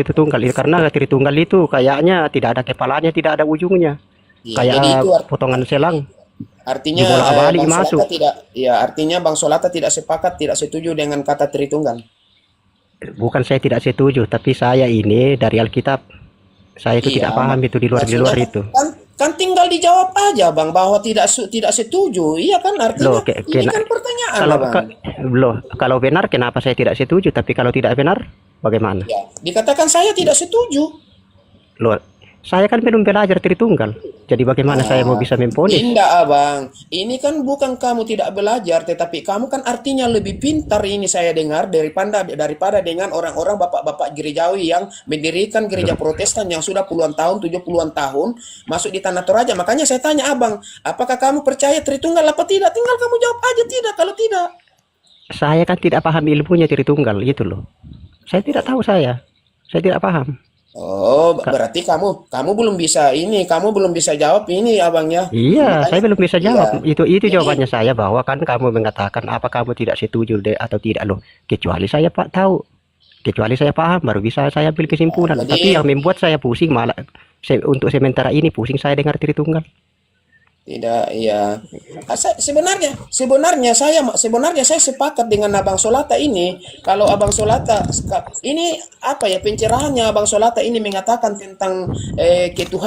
Karena Tritunggal itu kayaknya tidak ada kepalanya, tidak ada ujungnya. ya, jadi Kayak itu potongan selang. artinya Dibolak-balik Bang masuk. Solata artinya Bang Solata tidak sepakat, tidak setuju dengan kata Tritunggal. Bukan saya tidak setuju, tapi saya ini dari Alkitab. Saya itu tidak paham itu di luar Maksudnya itu. Kan tinggal dijawab aja Bang bahwa tidak setuju. Iya kan artinya Loh, ini kan pertanyaan Bang. Kalau benar kenapa saya tidak setuju, tapi kalau tidak benar bagaimana? Ya, dikatakan saya tidak setuju. Loh, Saya kan belum belajar Tritunggal. Jadi bagaimana saya mau bisa memponis? Tidak, Abang. Ini kan bukan kamu tidak belajar, tetapi kamu kan artinya lebih pintar ini saya dengar daripada dengan orang-orang bapak-bapak gerejawi yang mendirikan gereja Protestan yang sudah puluhan tahun, 70-an tahun masuk di Tanah Toraja. Makanya saya tanya, Abang, apakah kamu percaya Tritunggal apa tidak? Tinggal kamu jawab aja tidak. Kalau tidak, Saya kan tidak paham ilmunya Tritunggal gitu loh. Saya tidak tahu saya tidak paham. oh, berarti kamu belum bisa ini, kamu belum bisa jawab ini, Abang ya. Iya, saya Makanya, belum bisa jawab. iya. Itu Jadi, jawabannya saya bahwa kan kamu mengatakan apa kamu tidak setuju atau tidak loh. Kecuali saya Pak tahu, kecuali saya paham baru bisa saya ambil kesimpulan. Tapi jadi yang membuat saya pusing malah untuk sementara ini pusing saya dengar Tritunggal. tidak, iya. Sebenarnya saya sepakat dengan Abang Solata ini. Kalau Abang Solata ini apa ya pencerahannya Abang Solata ini mengatakan tentang ketuhanan